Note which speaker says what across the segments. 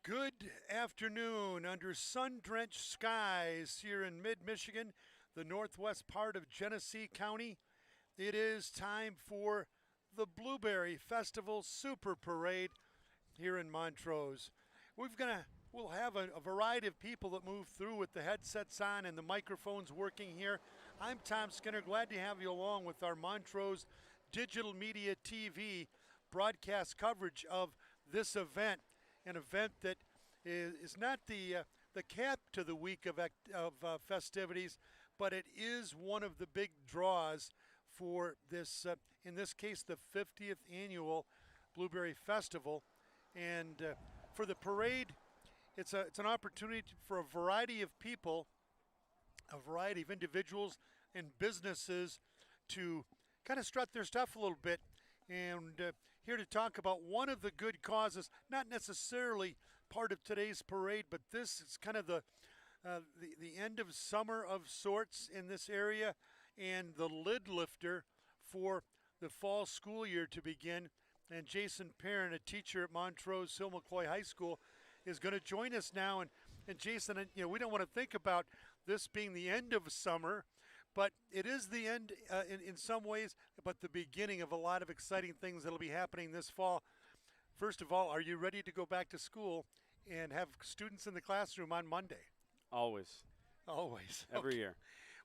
Speaker 1: Good afternoon. Under sun-drenched skies here in mid-Michigan, the northwest part of Genesee County, it is time for the Blueberry Festival Super Parade here in Montrose. We'll have a variety of people that move through with the headsets on and the microphones working here. I'm Tom Skinner, glad to have you along with our Montrose Digital Media TV broadcast coverage of this event, an event that is not the cap to the week of festivities, but it is one of the big draws for this, in this case, the 50th annual Blueberry Festival. And for the parade, it's an opportunity for a variety of people, a variety of individuals and businesses to kind of strut their stuff a little bit. And here to talk about one of the good causes, not necessarily part of today's parade, but this is kind of the end of summer of sorts in this area and the lid lifter for the fall school year to begin. And Jason Perrin, a teacher at Montrose Hill McCoy High School, is going to join us now. And Jason, we don't want to think about this being the end of summer, but it is the end in some ways, but the beginning of a lot of exciting things that will be happening this fall. First of all, are you ready to go back to school and have students in the classroom on Monday?
Speaker 2: Always.
Speaker 1: Always.
Speaker 2: Every
Speaker 1: Okay.
Speaker 2: year.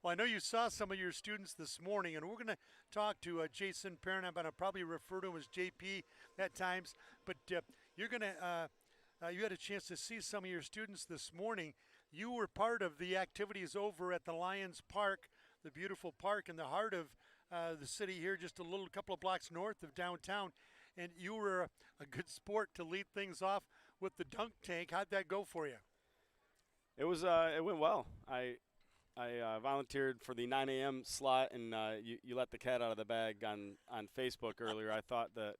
Speaker 1: Well, I know you saw some of your students this morning, and we're going to talk to Jason Perrin. I'm going to probably refer to him as JP at times, but you're going to you had a chance to see some of your students this morning. You were part of the activities over at the Lions Park, the beautiful park in the heart of the city here, just a couple of blocks north of downtown. And you were a good sport to lead things off with the dunk tank. How'd that go for you?
Speaker 2: It went well. I volunteered for the 9 a.m. slot, and you let the cat out of the bag on Facebook earlier. I thought that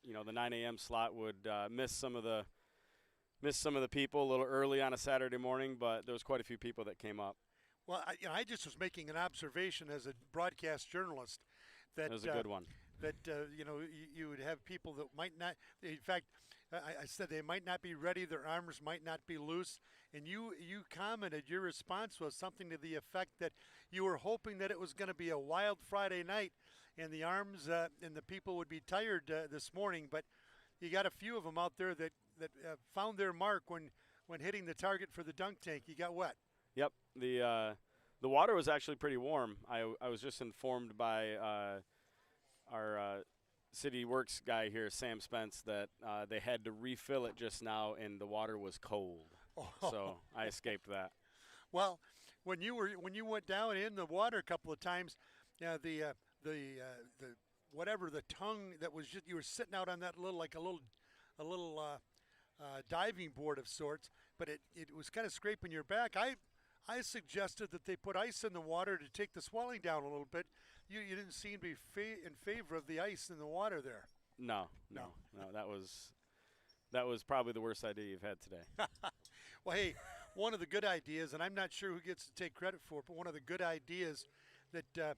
Speaker 2: the 9 a.m. slot would miss some of the people a little early on a Saturday morning, but there was quite a few people that came up.
Speaker 1: Well, I just was making an observation as a broadcast journalist that
Speaker 2: It was a good one.
Speaker 1: That you would have people that might not. In fact, I said they might not be ready. Their arms might not be loose. And you commented. Your response was something to the effect that you were hoping that it was going to be a wild Friday night, and the arms and the people would be tired this morning. But you got a few of them out there that found their mark when hitting the target for the dunk tank. You got wet.
Speaker 2: Yep. The water was actually pretty warm. I was just informed by our city works guy here, Sam Spence, that they had to refill it just now, and the water was cold.
Speaker 1: Oh.
Speaker 2: So I escaped that.
Speaker 1: Well, when you went down in the water a couple of times, the whatever the tongue that was just, you were sitting out on that a little diving board of sorts, but it was kind of scraping your back. I suggested that they put ice in the water to take the swelling down a little bit. You didn't seem to be in favor of the ice in the water there.
Speaker 2: No. That was probably the worst idea you've had today.
Speaker 1: Well, hey, one of the good ideas, and I'm not sure who gets to take credit for it, but one of the good ideas that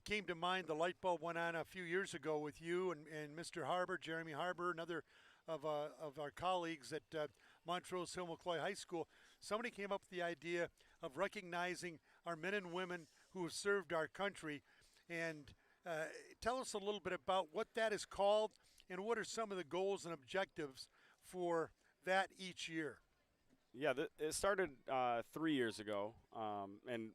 Speaker 1: came to mind, the light bulb went on a few years ago with you and Mr. Harbor, Jeremy Harbor, another of our colleagues at Montrose Hill McCoy High School. Somebody came up with the idea of recognizing our men and women who have served our country. And tell us a little bit about what that is called and what are some of the goals and objectives for that each year.
Speaker 2: Yeah, it started 3 years ago, and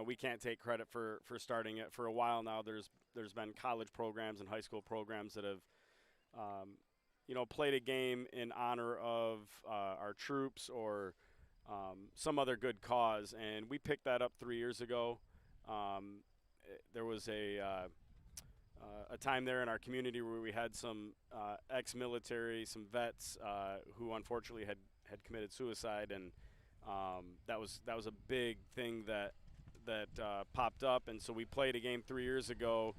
Speaker 2: we can't take credit for starting it. For a while now, there's been college programs and high school programs that have played a game in honor of our troops or some other good cause, and we picked that up 3 years ago. There was a time there in our community where we had some ex-military, some vets who unfortunately had committed suicide, and that was a big thing that popped up, and so we played a game 3 years ago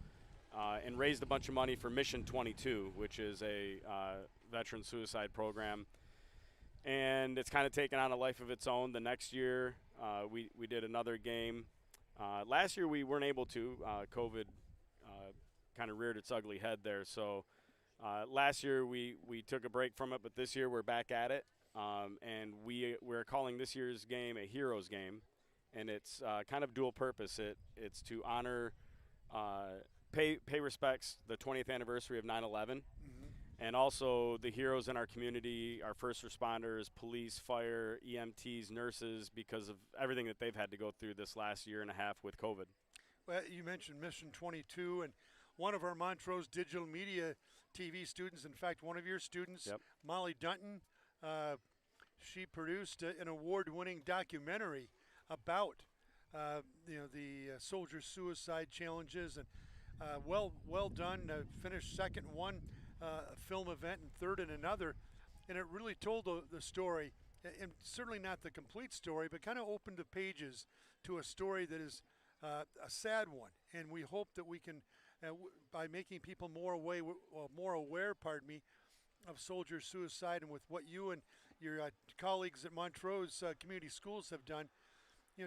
Speaker 2: and raised a bunch of money for Mission 22, which is a veteran suicide program. And it's kind of taken on a life of its own. The next year, we did another game. Last year we weren't able to. COVID kind of reared its ugly head there. So last year we took a break from it, but this year we're back at it. and we're calling this year's game a Heroes game, and it's kind of dual purpose. It's to honor, pay respects the 20th anniversary of 9/11, and also the heroes in our community, our first responders, police, fire, EMTs, nurses, because of everything that they've had to go through this last year and a half with COVID.
Speaker 1: Well, you mentioned Mission 22, and one of our Montrose digital media TV students, in fact, one of your students,
Speaker 2: Yep.
Speaker 1: Molly Dunton, she produced an award-winning documentary about the soldier suicide challenges, and well done. Finished second in one film event and third in another, and it really told the story, and certainly not the complete story, but kind of opened the pages to a story that is a sad one. And we hope that we can, by making people more aware, of soldier suicide, and with what you and your colleagues at Montrose Community Schools have done,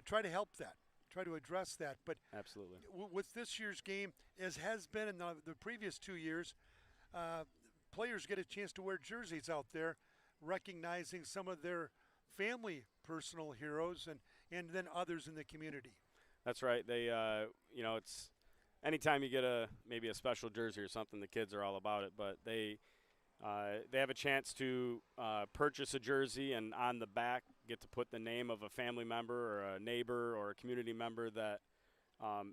Speaker 1: try to help that, try to address that. But
Speaker 2: Absolutely.
Speaker 1: With this year's game, as has been in the previous 2 years, players get a chance to wear jerseys out there, recognizing some of their family personal heroes and then others in the community.
Speaker 2: That's right. They, it's anytime you get maybe a special jersey or something, the kids are all about it. But they have a chance to purchase a jersey, and on the back get to put the name of a family member or a neighbor or a community member that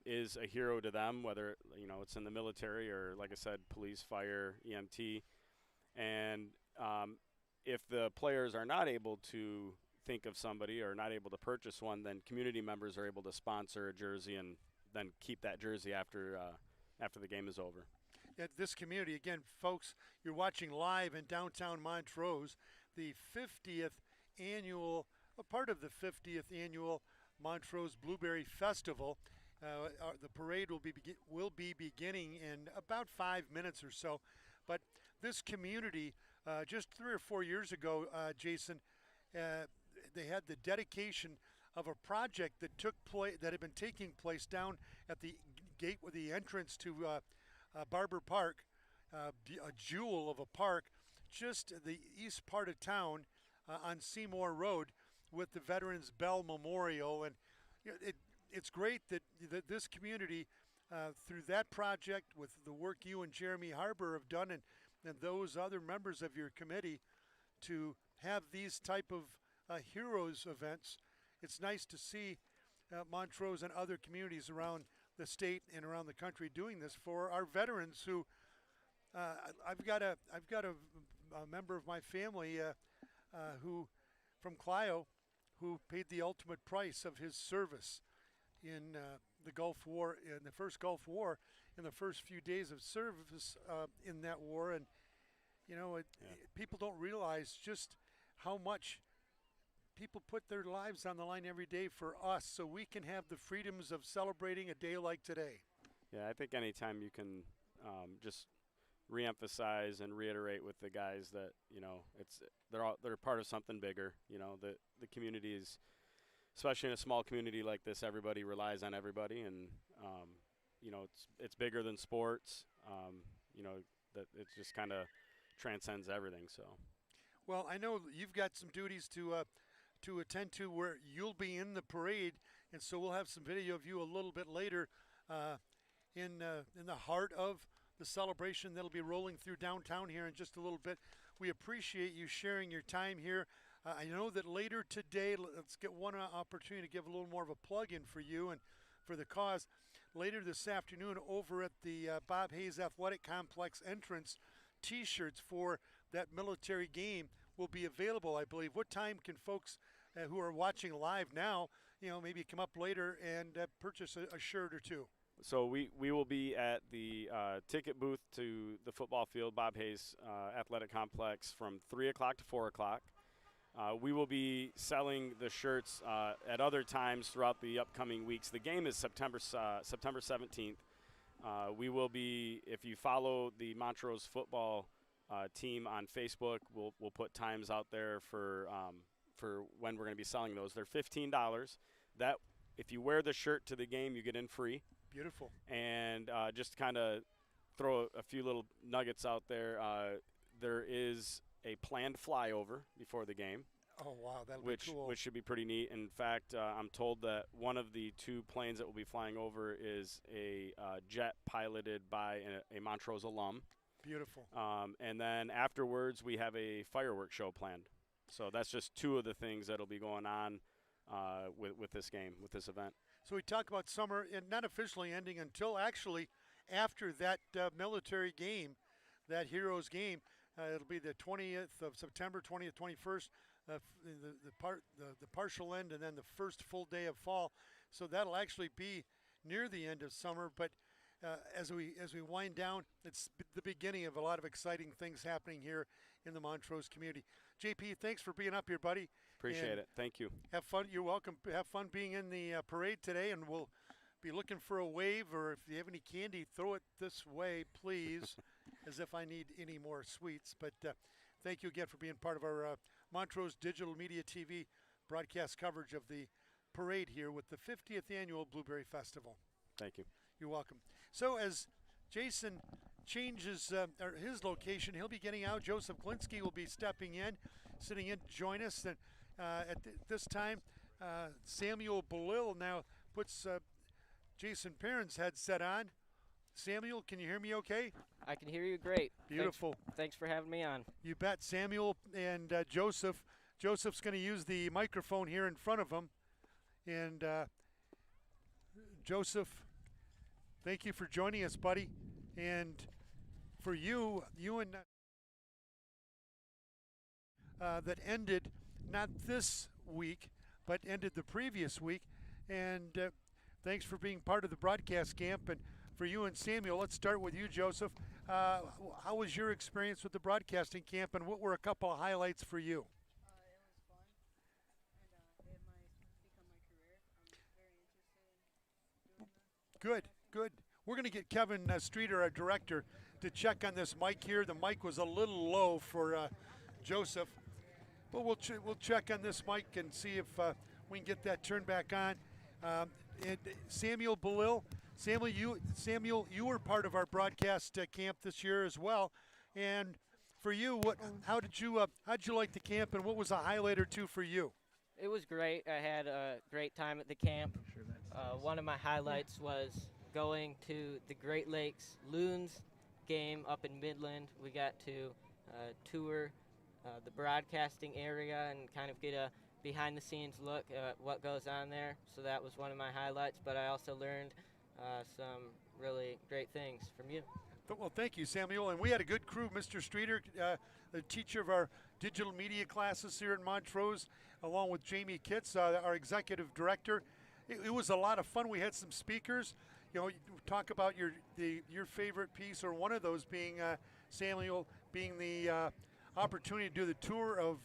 Speaker 2: is a hero to them, whether it's in the military or, like I said, police, fire, EMT. And if the players are not able to think of somebody or not able to purchase one, then community members are able to sponsor a jersey and then keep that jersey after the game is over.
Speaker 1: At this community, again, folks, you're watching live in downtown Montrose, the 50th annual, a part of the 50th annual Montrose Blueberry Festival. The parade will be beginning in about 5 minutes or so. But this community, just 3 or 4 years ago, Jason, they had the dedication of a project that had been taking place down at the gate with the entrance to Barber Park, a jewel of a park, just the east part of town on Seymour Road, with the Veterans Bell Memorial. And it's great that this community, through that project, with the work you and Jeremy Harbour have done, and those other members of your committee, to have these type of heroes events. It's nice to see Montrose and other communities around the state and around the country doing this for our veterans. Who I've got a member of my family who from Clio, who paid the ultimate price of his service in the Gulf War, in the first Gulf War, in the first few days of service in that war. And people don't realize just how much people put their lives on the line every day for us, so we can have the freedoms of celebrating a day like today.
Speaker 2: Yeah, I think anytime you can just reemphasize and reiterate with the guys that they're part of something bigger. The community is, especially in a small community like this, everybody relies on everybody, and it's bigger than sports. That it just kind of transcends everything. So,
Speaker 1: well, I know you've got some duties to attend to where you'll be in the parade, and so we'll have some video of you a little bit later in the heart of the celebration that'll be rolling through downtown here in just a little bit. We appreciate you sharing your time here. I know that later today, let's get one opportunity to give a little more of a plug-in for you and for the cause. Later this afternoon, over at the Bob Hayes Athletic Complex entrance, T-shirts for that military game will be available, I believe. What time can folks who are watching live now, maybe come up later and purchase a shirt or two?
Speaker 2: So we will be at the ticket booth to the football field, Bob Hayes Athletic Complex, from 3 o'clock to 4 o'clock. We will be selling the shirts at other times throughout the upcoming weeks. The game is September 17th. We will be, if you follow the Montrose football team on Facebook, we'll put times out there for when we're going to be selling those. They're $15. That, if you wear the shirt to the game, you get in free.
Speaker 1: Beautiful.
Speaker 2: And just kind of throw a few little nuggets out there. There is a planned flyover before the game,
Speaker 1: Oh, wow, that'll
Speaker 2: which
Speaker 1: be cool.
Speaker 2: which should be pretty neat. In fact, I'm told that one of the 2 planes that will be flying over is a jet piloted by a Montrose alum.
Speaker 1: Beautiful.
Speaker 2: And then afterwards, we have a fireworks show planned. So that's just 2 of the things that'll be going on with this game, with this event.
Speaker 1: So we talk about summer and not officially ending until actually after that military game, that Heroes game. It'll be the 20th of September, 20th, 21st, the partial end, and then the first full day of fall. So that'll actually be near the end of summer. But as we wind down, it's the beginning of a lot of exciting things happening here in the Montrose community. JP, thanks for being up here, buddy.
Speaker 2: Appreciate it. Thank you.
Speaker 1: Have fun. You're welcome. Have fun being in the parade today, and we'll be looking for a wave, or if you have any candy, throw it this way, please, as if I need any more sweets. But thank you again for being part of our Montrose Digital Media TV broadcast coverage of the parade here with the 50th Annual Blueberry Festival.
Speaker 2: Thank you.
Speaker 1: You're welcome. So as Jason changes his location, he'll be getting out. Joseph Glinski will be stepping in, sitting in to join us. And at this time, Samuel Belil now puts Jason Perrin's headset on. Samuel, can you hear me okay?
Speaker 3: I can hear you great.
Speaker 1: Beautiful.
Speaker 3: Thanks for having me on.
Speaker 1: You bet. Samuel and Joseph. Joseph's going to use the microphone here in front of him. And Joseph, thank you for joining us, buddy. And for you and that ended not this week, but ended the previous week. And thanks for being part of the broadcast camp. And for you and Samuel, let's start with you, Joseph. How was your experience with the broadcasting camp, and what were a couple of highlights for you?
Speaker 4: It was fun, and it might become my career. I'm very interested in doing that.
Speaker 1: Good, good. We're going to get Kevin Streeter, our director, to check on this mic here. The mic was a little low for Joseph, but we'll check on this mic and see if we can get that turned back on. And Samuel Belil, Samuel, you were part of our broadcast camp this year as well. And for you, how did you like the camp, and what was a highlight or two for you?
Speaker 3: It was great. I had a great time at the camp. One of my highlights was going to the Great Lakes Loons game up in Midland. We got to tour the broadcasting area and kind of get a behind-the-scenes look at what goes on there. So that was one of my highlights, but I also learned some really great things from you.
Speaker 1: Well, thank you, Samuel. And we had a good crew. Mr. Streeter, the teacher of our digital media classes here in Montrose, along with Jamie Kitts, our executive director. It was a lot of fun. We had some speakers. You know, talk about your favorite piece, or one of those being Samuel, being the opportunity to do the tour of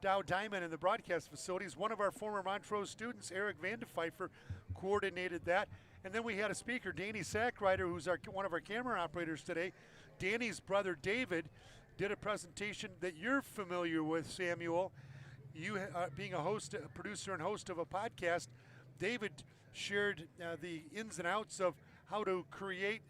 Speaker 1: Dow Diamond and the broadcast facilities. One of our former Montrose students, Eric Vandepfeiffer, coordinated that. And then we had a speaker, Danny Sackrider, who's one of our camera operators today. Danny's brother, David, did a presentation that you're familiar with, Samuel. You being a host, a producer and host of a podcast, David shared the ins and outs of how to create,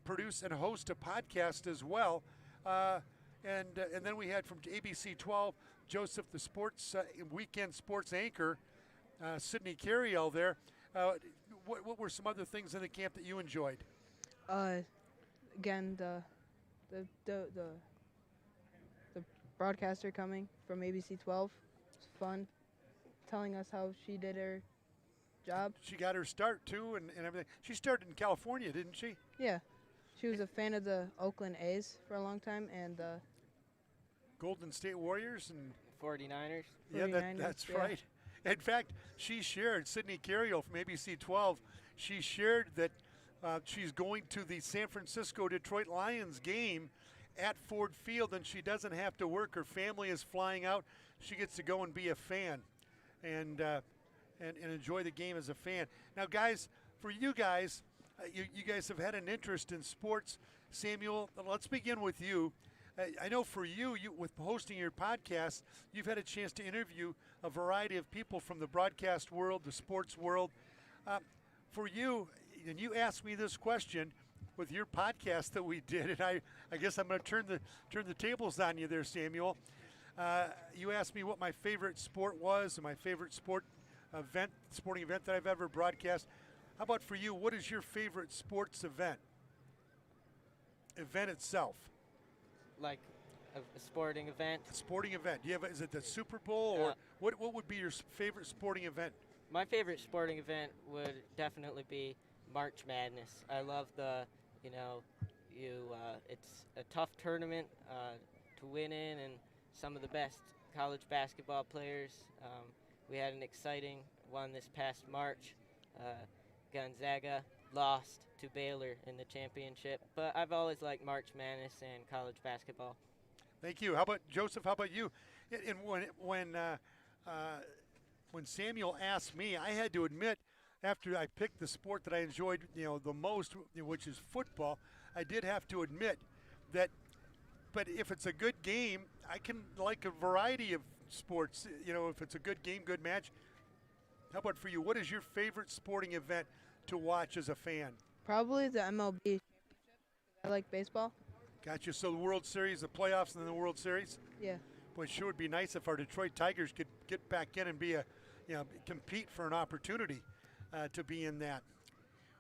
Speaker 1: produce, and host a podcast as well. And then we had from ABC 12, Joseph, the sports weekend sports anchor, Sydney Carriel there. What were some other things in the camp that you enjoyed?
Speaker 4: Again, the broadcaster coming from ABC 12 was fun, telling us how she did her job.
Speaker 1: She got her start too, and everything. She started in California, didn't she?
Speaker 4: Yeah, she was a fan of the Oakland A's for a long time, and
Speaker 1: Golden State Warriors and
Speaker 3: 49ers.
Speaker 1: yeah,
Speaker 4: 49ers,
Speaker 1: that's
Speaker 4: yeah.
Speaker 1: right. In fact, she shared, Sydney Carriel from ABC 12, she shared that she's going to the San Francisco-Detroit Lions game at Ford Field, and she doesn't have to work. Her family is flying out. She gets to go and be a fan and enjoy the game as a fan. Now, guys, for you guys, you guys have had an interest in sports. Samuel, let's begin with you. I know for you, with hosting your podcast, you've had a chance to interview a variety of people from the broadcast world, the sports world. For you, and you asked me this question, with your podcast that we did, and I guess I'm going to turn the tables on you there, Samuel. You asked me what my favorite sport was and my favorite sporting event that I've ever broadcast. How about for you? What is your favorite sports event? Event itself.
Speaker 3: Like a sporting event.
Speaker 1: A sporting event. Is it the Super Bowl or what would be your favorite sporting event?
Speaker 3: My favorite sporting event would definitely be March Madness. I love it's a tough tournament to win in, and some of the best college basketball players. We had an exciting one this past March. Gonzaga lost to Baylor in the championship, but I've always liked March Madness and college basketball.
Speaker 1: Thank you. How about Joseph? How about you? And when Samuel asked me, I had to admit, after I picked the sport that I enjoyed, the most, which is football, I did have to admit that. But if it's a good game, I can like a variety of sports. If it's a good game, good match. How about for you? What is your favorite sporting event to watch as a fan?
Speaker 4: Probably the MLB championship. I like baseball.
Speaker 1: Gotcha. So the World Series, the playoffs, and then the World Series.
Speaker 4: Yeah.
Speaker 1: Boy, it sure would be nice if our Detroit Tigers could get back in and be compete for an opportunity to be in that.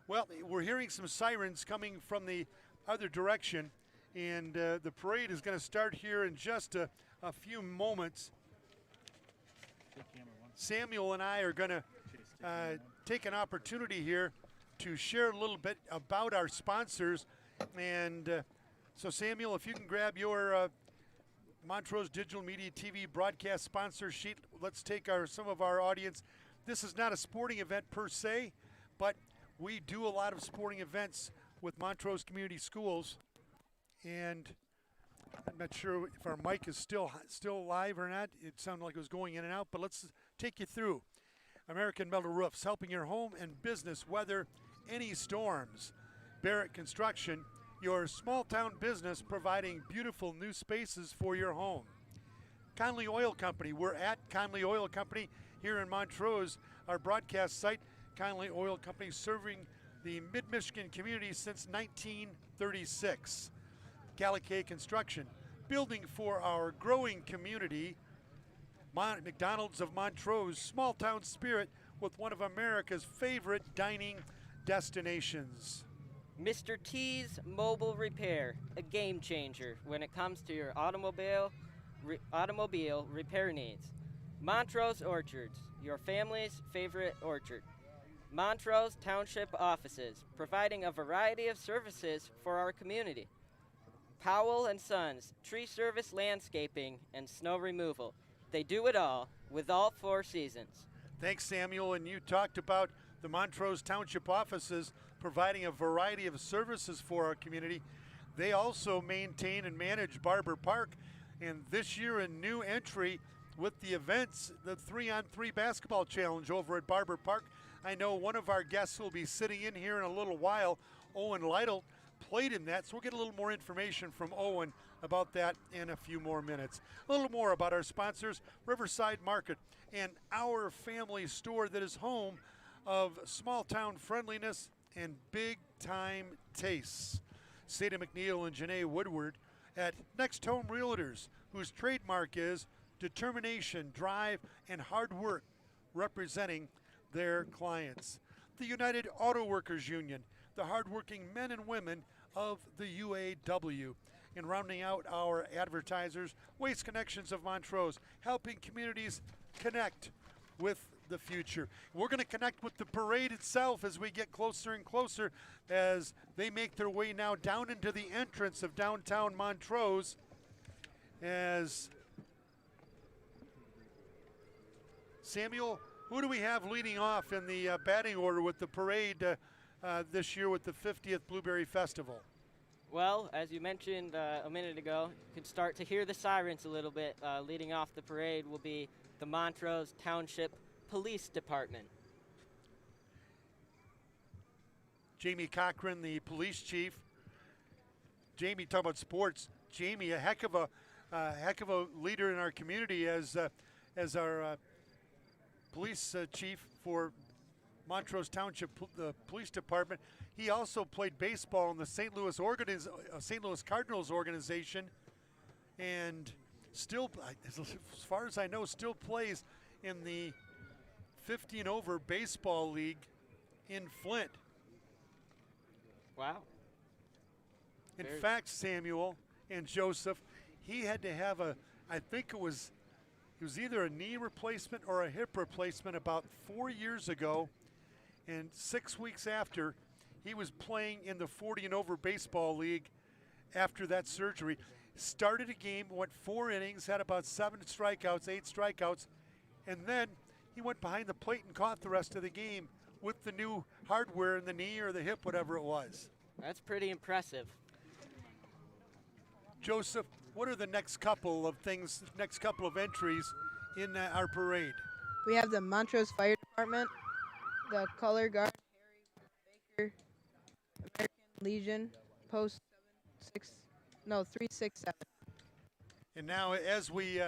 Speaker 1: Well, we're hearing some sirens coming from the other direction, and the parade is going to start here in just a few moments. Samuel and I are going to take an opportunity here to share a little bit about our sponsors. And so, Samuel, if you can grab your Montrose Digital Media TV broadcast sponsor sheet, let's take some of our audience. This is not a sporting event per se, but we do a lot of sporting events with Montrose Community Schools. And I'm not sure if our mic is still live or not. It sounded like it was going in and out, but let's take you through. American Metal Roofs, helping your home and business weather any storms. Barrett Construction, your small town business providing beautiful new spaces for your home. Conley Oil Company, we're at Conley Oil Company here in Montrose, our broadcast site. Conley Oil Company serving the mid-Michigan community since 1936. Galliquet Construction, building for our growing community. McDonald's of Montrose, small town spirit with one of America's favorite dining destinations.
Speaker 3: Mr. T's Mobile Repair, a game changer when it comes to your automobile repair needs. Montrose Orchards, your family's favorite orchard. Montrose Township offices, providing a variety of services for our community. Powell & Sons, tree service landscaping and snow removal. They do it all with all 4 seasons.
Speaker 1: Thanks, Samuel. And you talked about the Montrose Township offices providing a variety of services for our community. They also maintain and manage Barber Park. And this year, a new entry with the events, the 3-on-3 basketball challenge over at Barber Park. I know one of our guests will be sitting in here in a little while. Owen Lytle played in that, so we'll get a little more information from Owen about that in a few more minutes. A little more about our sponsors, Riverside Market, and our family store that is home of small town friendliness and big time tastes. Sada McNeil and Janae Woodward at Next Home Realtors, whose trademark is determination, drive, and hard work, representing their clients. The United Auto Workers Union, the hardworking men and women of the UAW. And rounding out our advertisers, Waste Connections of Montrose, helping communities connect with the future. We're going to connect with the parade itself as we get closer and closer as they make their way now down into the entrance of downtown Montrose. As Samuel, who do we have leading off in the batting order with the parade this year with the 50th Blueberry Festival?
Speaker 3: Well, as you mentioned a minute ago, you can start to hear the sirens a little bit. Leading off the parade will be the Montrose Township Police Department.
Speaker 1: Jamie Cochran, the police chief. Jamie, talk about sports. Jamie, a heck of a leader in our community as our police chief for Montrose Township the Police Department. He also played baseball in the St. Louis Cardinals organization, and still, as far as I know, still plays in the 50 and over baseball league in Flint.
Speaker 3: Wow.
Speaker 1: In fact, Samuel and Joseph, he had to have I think it was either a knee replacement or a hip replacement about 4 years ago, and 6 weeks after, he was playing in the 40 and over baseball league after that surgery. Started a game, went 4 innings, had about 8 strikeouts, and then he went behind the plate and caught the rest of the game with the new hardware in the knee or the hip, whatever it was.
Speaker 3: That's pretty impressive.
Speaker 1: Joseph, what are the next couple of entries in our parade?
Speaker 4: We have the Montrose Fire Department, the Color Guard, Harry Baker, American Legion, Post 367.
Speaker 1: And now as we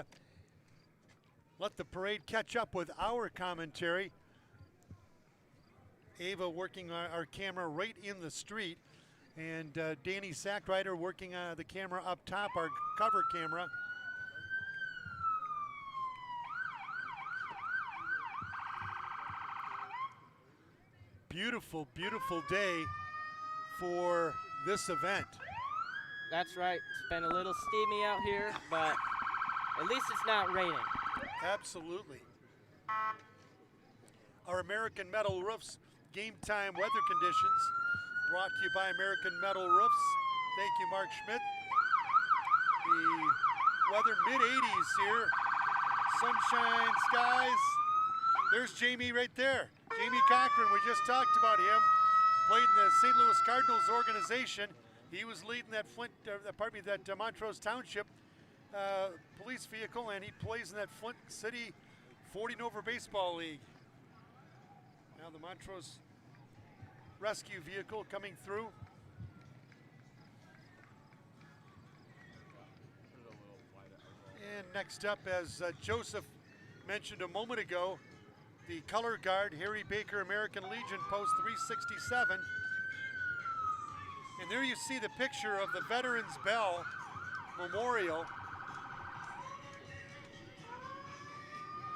Speaker 1: let the parade catch up with our commentary, Ava working our camera right in the street, and Danny Sackrider working the camera up top, our cover camera. Beautiful, beautiful day for this event.
Speaker 3: That's right. It's been a little steamy out here, but at least it's not raining.
Speaker 1: Absolutely. Our American Metal Roofs game time weather conditions brought to you by American Metal Roofs. Thank you, Mark Schmidt. The weather mid-80s here. Sunshine, skies. There's Jamie right there. Jamie Cochran, we just talked about him. Played in the St. Louis Cardinals organization. He was leading that Montrose Township police vehicle, and he plays in that Flint City 40 and over baseball league. Now the Montrose rescue vehicle coming through. And next up, as Joseph mentioned a moment ago, the color guard, Harry Baker, American Legion, Post 367. And there you see the picture of the Veterans Bell Memorial.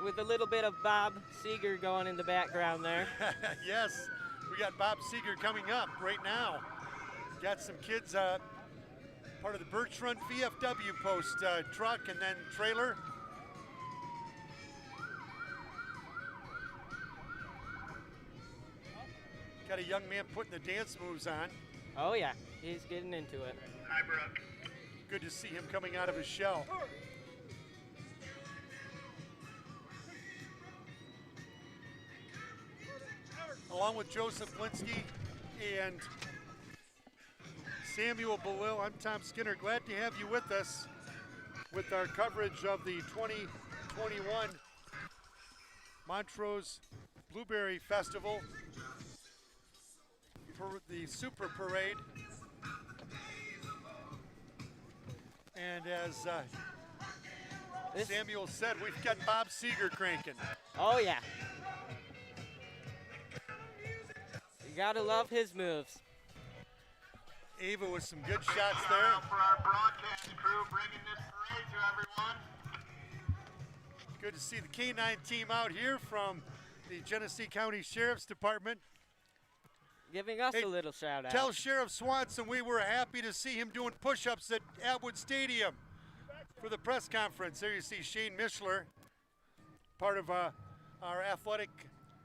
Speaker 3: With a little bit of Bob Seeger going in the background there.
Speaker 1: Yes, we got Bob Seeger coming up right now. Got some kids, part of the Birch Run VFW Post truck and then trailer. Got a young man putting the dance moves on.
Speaker 3: Oh yeah, he's getting into it.
Speaker 1: Hi, Brooke. Good to see him coming out of his shell. Along with Joseph Linsky and Samuel Belil, I'm Tom Skinner. Glad to have you with us with our coverage of the 2021 Montrose Blueberry Festival, the Super Parade. And as Samuel said, we've got Bob Seeger cranking.
Speaker 3: Oh yeah. You gotta love his moves.
Speaker 1: Ava with some good shots there.
Speaker 5: For our broadcast crew bringing this parade to everyone.
Speaker 1: Good to see the K9 team out here from the Genesee County Sheriff's Department.
Speaker 3: Giving us
Speaker 1: Hey,
Speaker 3: a little shout out.
Speaker 1: Tell Sheriff Swanson we were happy to see him doing push-ups at Atwood Stadium for the press conference. There you see Shane Mishler, part of our athletic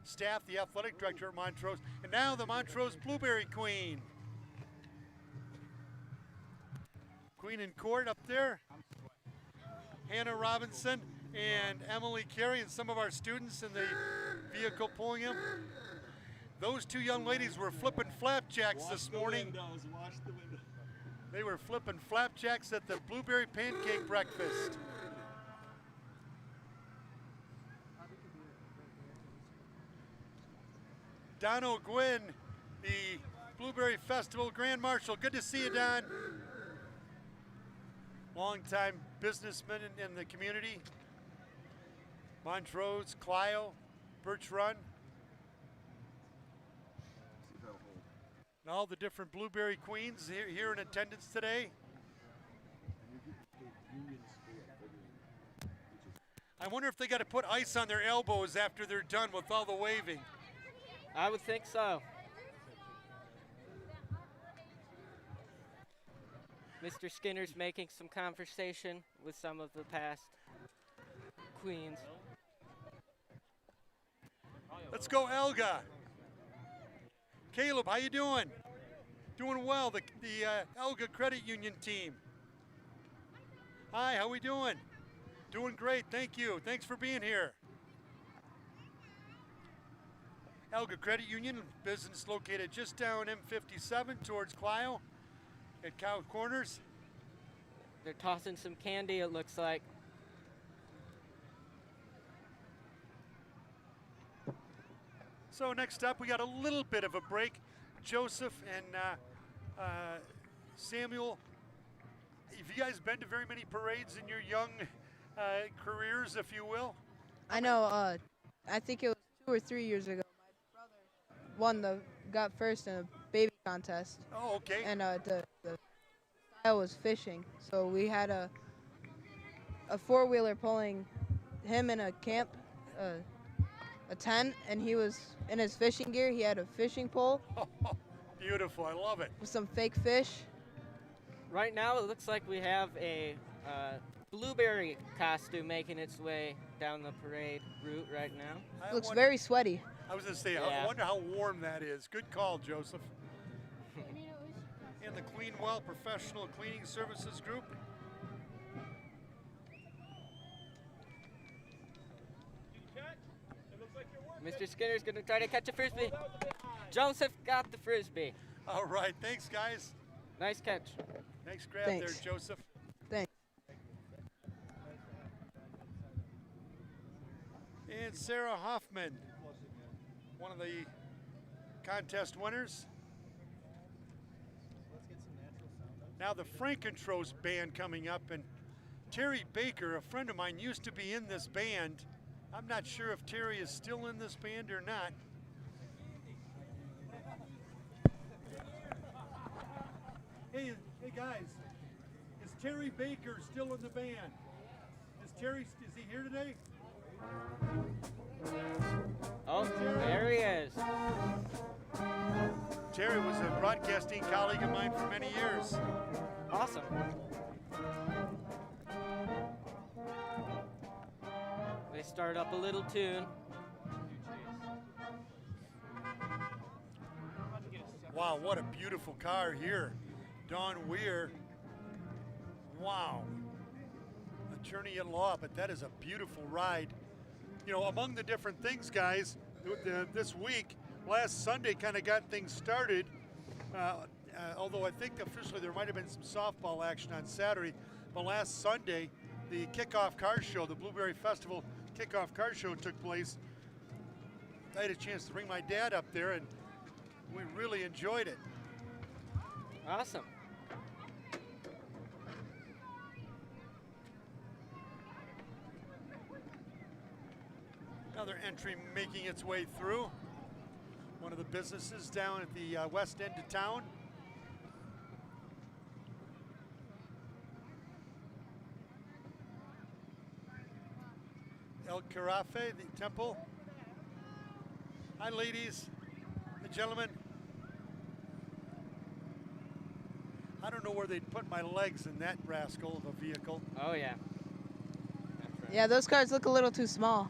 Speaker 1: staff, the athletic director at Montrose, and now the Montrose Blueberry Queen. Queen in court up there. Hannah Robinson and Emily Carey and some of our students in the vehicle pulling him. Those two young ladies were flipping flapjacks this morning.
Speaker 2: Watch the windows.
Speaker 1: They were flipping flapjacks at the blueberry pancake breakfast. Don O'Gwin, the Blueberry Festival Grand Marshal. Good to see you, Don. Longtime businessman in the community. Montrose, Clio, Birch Run. And all the different Blueberry Queens here in attendance today. I wonder if they got to put ice on their elbows after they're done with all the waving.
Speaker 3: I would think so. Mr. Skinner's making some conversation with some of the past queens.
Speaker 1: Let's go, Elga. Caleb, how you doing? Doing well, the Elga Credit Union team. Hi, how we doing? Doing great, thank you. Thanks for being here. Elga Credit Union, business located just down M57 towards Clio at Cow Corners.
Speaker 3: They're tossing some candy, it looks like.
Speaker 1: So next up, we got a little bit of a break. Joseph and Samuel, have you guys been to very many parades in your young careers, if you will?
Speaker 4: I know. I think it was 2 or 3 years ago. My brother got first in a baby contest.
Speaker 1: Oh, okay.
Speaker 4: And the style was fishing. So we had a four-wheeler pulling him in a camp, a tent, and he was in his fishing gear. He had a fishing pole.
Speaker 1: Beautiful, I love it.
Speaker 4: With some fake fish.
Speaker 3: Right now, it looks like we have a blueberry costume making its way down the parade route right now.
Speaker 4: Looks very sweaty.
Speaker 1: I was going to say,
Speaker 3: Yeah.
Speaker 1: I wonder how warm that is. Good call, Joseph. And the Cleanwell Professional Cleaning Services Group.
Speaker 3: Mr. Skinner's going to try to catch a frisbee. Joseph got the frisbee.
Speaker 1: All right, thanks, guys.
Speaker 3: Nice catch.
Speaker 1: Nice grab
Speaker 4: Thanks.
Speaker 1: there, Joseph.
Speaker 4: Thanks.
Speaker 1: And Sarah Hoffman, one of the contest winners. Now the Frankentrose band coming up, and Terry Baker, a friend of mine, used to be in this band. I'm not sure if Terry is still in this band or not. Hey guys, is Terry Baker still in the band? Is he here today?
Speaker 3: Oh, there he is.
Speaker 1: Terry was a broadcasting colleague of mine for many years.
Speaker 3: Awesome. They start up a little tune.
Speaker 1: Wow, what a beautiful car here. Don Weir. Wow. Attorney at law, but that is a beautiful ride. You know, among the different things, guys, this week, last Sunday kind of got things started. Although I think officially there might have been some softball action on Saturday, but last Sunday, the kickoff car show, the Blueberry Festival kickoff car show took place. I had a chance to bring my dad up there, and we really enjoyed it.
Speaker 3: Awesome.
Speaker 1: Another entry making its way through. One of the businesses down at the west end of town. El Carafe, the temple. Hi, ladies and gentlemen. I don't know where they'd put my legs in that rascal of a vehicle.
Speaker 3: Oh, yeah.
Speaker 4: Yeah, those cars look a little too small.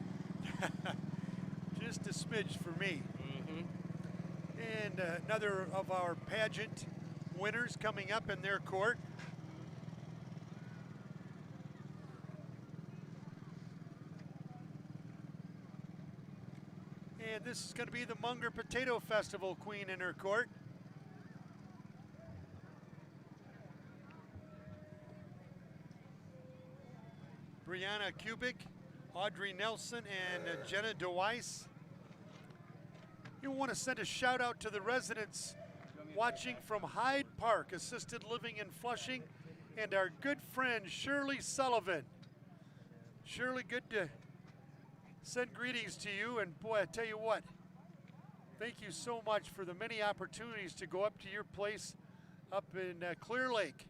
Speaker 1: Just a smidge for me.
Speaker 3: Mm-hmm.
Speaker 1: And another of our pageant winners coming up in their court. And this is going to be the Munger Potato Festival queen in her court. Brianna Kubik, Audrey Nelson, and Jenna DeWeiss. You want to send a shout out to the residents watching from Hyde Park Assisted Living in Flushing, and our good friend Shirley Sullivan. Shirley, good to send greetings to you, and boy, I tell you what, thank you so much for the many opportunities to go up to your place up in Clear Lake,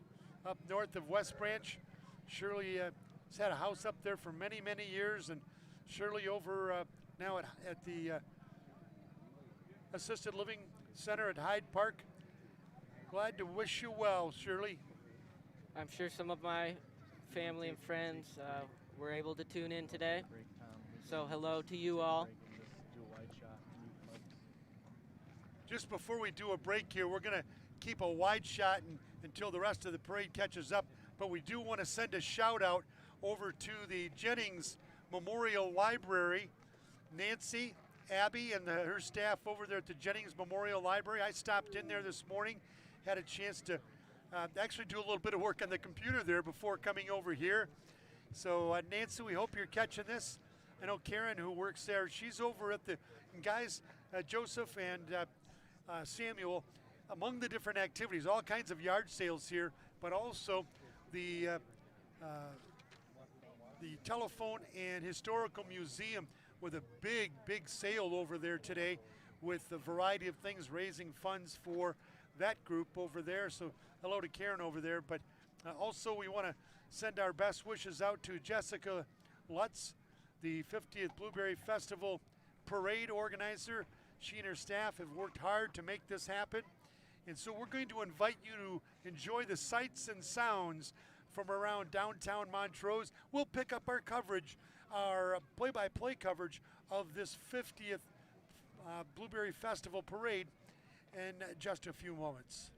Speaker 1: up north of West Branch. Shirley has had a house up there for many, many years, and Shirley over now at the Assisted Living Center at Hyde Park. Glad to wish you well, Shirley.
Speaker 3: I'm sure some of my family and friends were able to tune in today. So hello to you all.
Speaker 1: Just before we do a break here, we're going to keep a wide shot until the rest of the parade catches up. But we do want to send a shout out over to the Jennings Memorial Library. Nancy, Abby, and her staff over there at the Jennings Memorial Library. I stopped in there this morning, had a chance to actually do a little bit of work on the computer there before coming over here. So Nancy, we hope you're catching this. I know Karen, who works there, she's over at the guys, Joseph and Samuel, among the different activities, all kinds of yard sales here, but also the Telephone and Historical Museum with a big, big sale over there today with a variety of things, raising funds for that group over there. So hello to Karen over there. But also we want to send our best wishes out to Jessica Lutz, the 50th Blueberry Festival parade organizer. She and her staff have worked hard to make this happen. And so we're going to invite you to enjoy the sights and sounds from around downtown Montrose. We'll pick up our coverage, our play-by-play coverage of this 50th Blueberry Festival parade in just a few moments.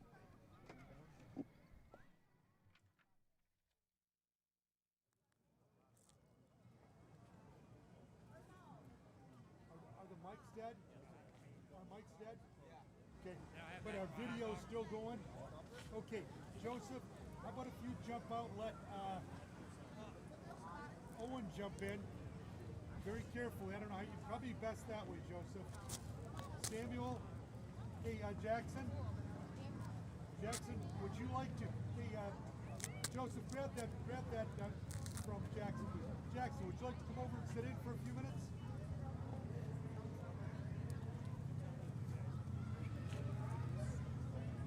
Speaker 1: Are the mics dead? Are mics dead? Okay, but our video's still going? Okay, Joseph, how about if you jump out and let Owen jump in? Very carefully. I don't know how you probably best that way, Joseph. Samuel, hey, Jackson, would you like to? Hey, Joseph, grab that from Jackson. Jackson, would you like to come over and sit in for a few minutes?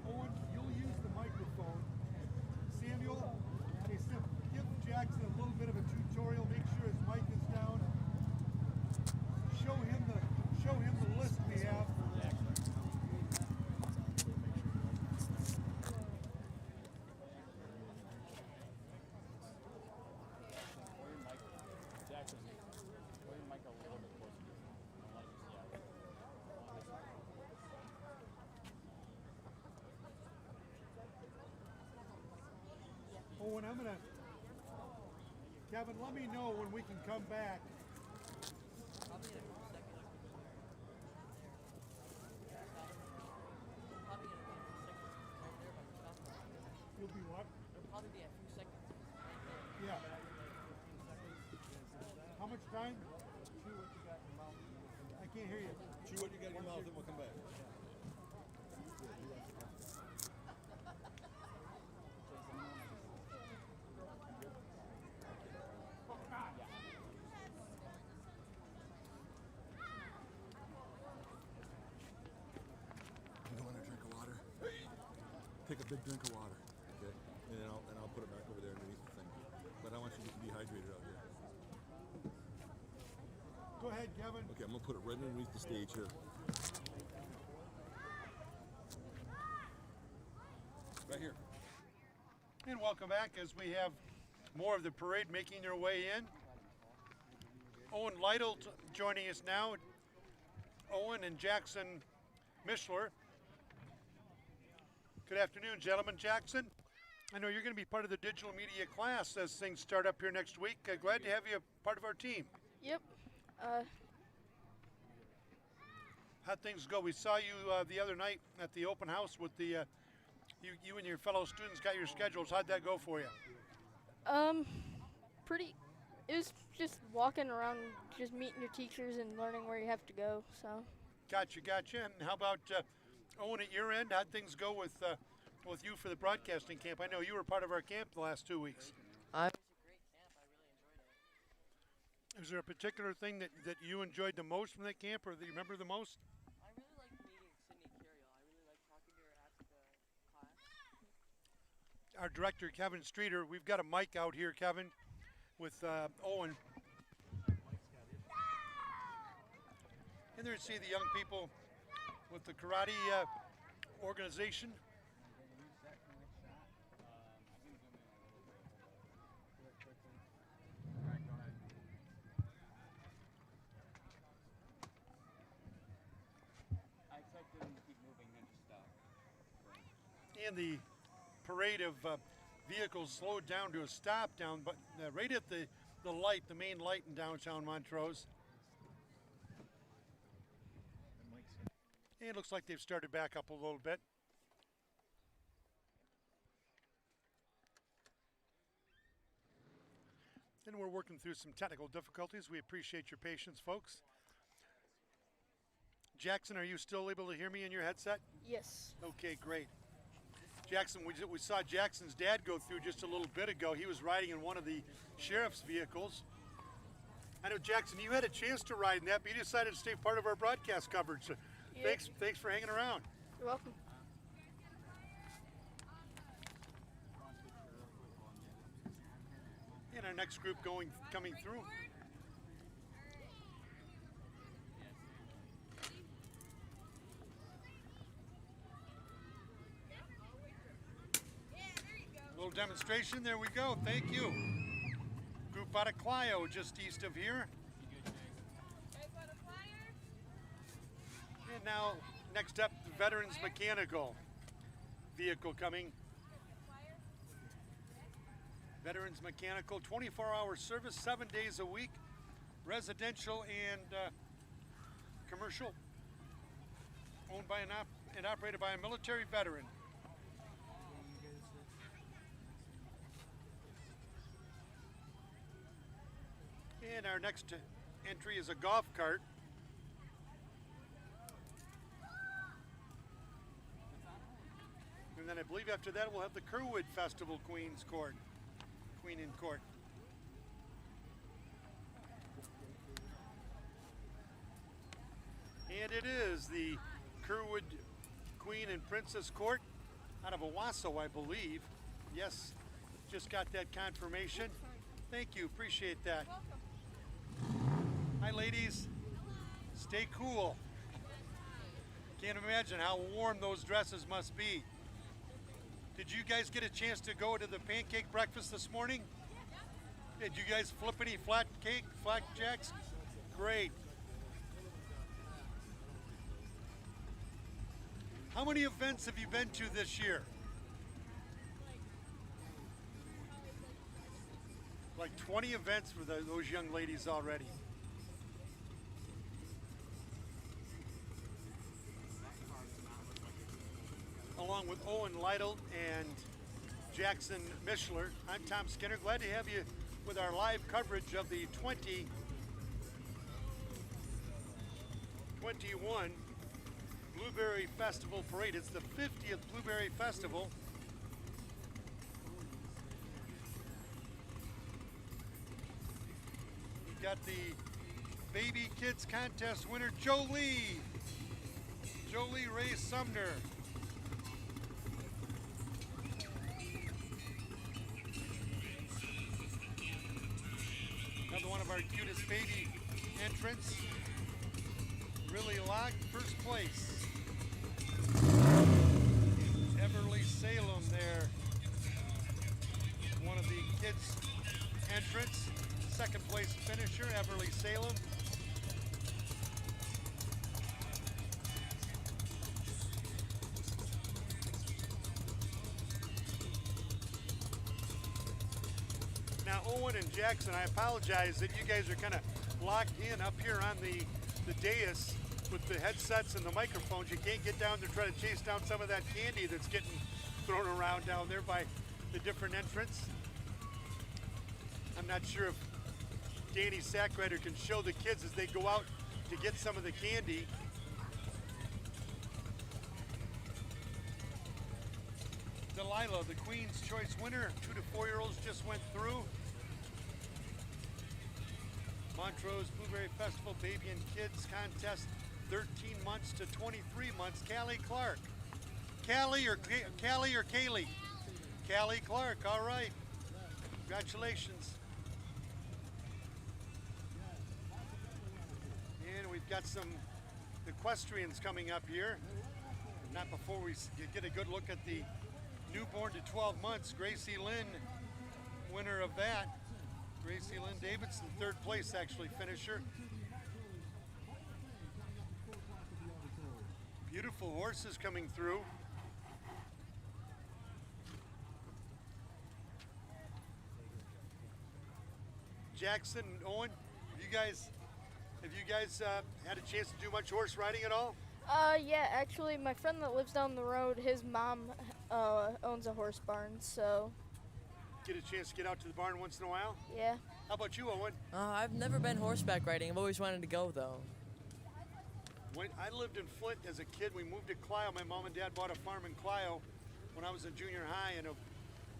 Speaker 1: Owen, you'll use the microphone. Samuel, hey, give Jackson a little bit of a tutorial. Make sure his mic is down. Show him the list we have. Owen, Kevin, let me know when we can come back. You'll be what?
Speaker 6: It'll probably be a few seconds.
Speaker 1: Yeah. How much time?
Speaker 6: Chew what you got in your mouth.
Speaker 1: I can't hear you.
Speaker 7: Chew what you got in your mouth and we'll come back. You want a drink of water? Take a big drink of water, okay? And then I'll put it back over there underneath the thing. But I want you to get dehydrated out here.
Speaker 1: Go ahead, Kevin.
Speaker 7: Okay, I'm gonna put it right underneath the stage here. Right here.
Speaker 1: And welcome back as we have more of the parade making their way in. Owen Lytle joining us now. Owen and Jackson Mishler. Good afternoon, gentlemen. Jackson, I know you're going to be part of the digital media class as things start up here next week. Glad to have you part of our team.
Speaker 8: Yep.
Speaker 1: How'd things go? We saw you the other night at the open house with the you and your fellow students got your schedules. How'd that go for you?
Speaker 8: Pretty. It was just walking around, just meeting your teachers and learning where you have to go. So.
Speaker 1: Gotcha. And how about Owen at your end? How'd things go with you for the broadcasting camp? I know you were part of our camp the last 2 weeks.
Speaker 6: It was a great camp. I really enjoyed it.
Speaker 1: Is there a particular thing that you enjoyed the most from that camp, or that you remember the most?
Speaker 6: I really liked
Speaker 1: our director, Kevin Streeter. We've got a mic out here, Kevin, with Owen. And there you see the young people with the karate organization. And the parade of vehicles slowed down to a stop down, but right at the light, the main light in downtown Montrose. And it looks like they've started back up a little bit. And we're working through some technical difficulties. We appreciate your patience, folks. Jackson, are you still able to hear me in your headset?
Speaker 8: Yes.
Speaker 1: Okay, great. Jackson, we saw Jackson's dad go through just a little bit ago. He was riding in one of the sheriff's vehicles. I know, Jackson, you had a chance to ride in that, but you decided to stay part of our broadcast coverage. So
Speaker 8: Yeah.
Speaker 1: thanks for hanging around.
Speaker 8: You're welcome.
Speaker 1: And our next group coming through. Little demonstration, there we go, thank you. Group out of Clio, just east of here. And now, next up, the Veterans Mechanical vehicle coming. Veterans Mechanical, 24-hour service, 7 days a week, residential and commercial, owned by and operated by a military veteran. And our next entry is a golf cart. And then I believe after that we'll have the Kerwood Festival Queen in Court. And it is the Kerwood Queen and Princess Court out of Owasso, I believe. Yes, just got that confirmation. Thank you, appreciate that. Hi ladies, stay cool. Can't imagine how warm those dresses must be. Did you guys get a chance to go to the pancake breakfast this morning? Did you guys flip any flat jacks? Great. How many events have you been to this year? Like 20 events for those young ladies already. Along with Owen Lytle and Jackson Mishler, I'm Tom Skinner. Glad to have you with our live coverage of the 2021 Blueberry Festival Parade. It's the 50th Blueberry Festival. We've got the Baby Kids Contest winner, Jolie Ray Sumner. Another one of our cutest baby entrants. Really locked, first place. Everly Salem there. One of the kids entrants. Second place finisher, Everly Salem. Now, Owen and Jackson, I apologize that you guys are kind of locked in up here on the dais with the headsets and the microphones. You can't get down to try to chase down some of that candy that's getting thrown around down there by the different entrants. I'm not sure if Danny Sackrider can show the kids as they go out to get some of the candy. Delilah, the Queen's Choice winner, 2 to 4-year-olds just went through. Montrose Blueberry Festival Baby and Kids Contest, 13 months to 23 months. Callie Clark. Callie or Kaylee? Callie Clark, all right. Congratulations. And we've got some equestrians coming up here. Not before we get a good look at the newborn to 12 months. Gracie Lynn, winner of that. Gracie Lynn Davidson, third place actually finisher. Beautiful horses coming through. Jackson and Owen, have you guys had a chance to do much horse riding at all?
Speaker 8: Yeah, actually, my friend that lives down the road, his mom owns a horse barn, so
Speaker 1: Get a chance to get out to the barn once in a while?
Speaker 8: yeah.
Speaker 1: How about you, Owen?
Speaker 6: I've never been horseback riding. I've always wanted to go, though.
Speaker 1: When I lived in Flint as a kid, we moved to Clio. My mom and dad bought a farm in Clio when I was in junior high, and a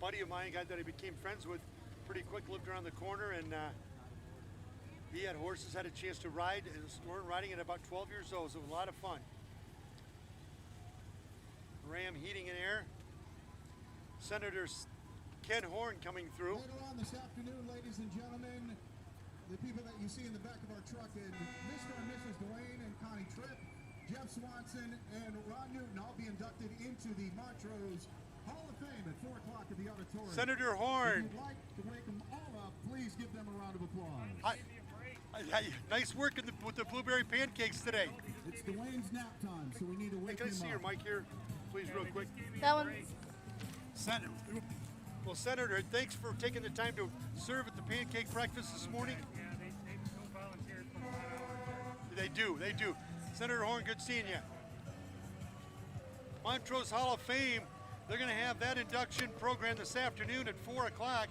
Speaker 1: buddy of mine, a guy that I became friends with pretty quick, lived around the corner, and he had horses, had a chance to ride, and learned riding at about 12 years old. So it was a lot of fun. Ram Heating and Air. Senator Ken Horn coming through.
Speaker 9: Later on this afternoon, ladies and gentlemen, the people that you see in the back of our truck, and Mr. and Mrs. Dwayne and Connie Tripp, Jeff Swanson, and Ron Newton all be inducted into the Montrose Hall of Fame at 4 o'clock at the auditorium.
Speaker 1: Senator Horn.
Speaker 9: If you'd like to wake them all up, please give them a round of applause.
Speaker 1: Nice work with the blueberry pancakes today.
Speaker 9: It's Dwayne's nap time, so we need to
Speaker 1: Hey,
Speaker 9: wake
Speaker 1: can I
Speaker 9: him
Speaker 1: see
Speaker 9: up.
Speaker 1: your mic here, please, real quick?
Speaker 8: That one.
Speaker 1: Well, Senator, thanks for taking the time to serve at the pancake breakfast this morning. They do. Senator Horn, good seeing you. Montrose Hall of Fame, they're going to have that induction program this afternoon at 4 o'clock.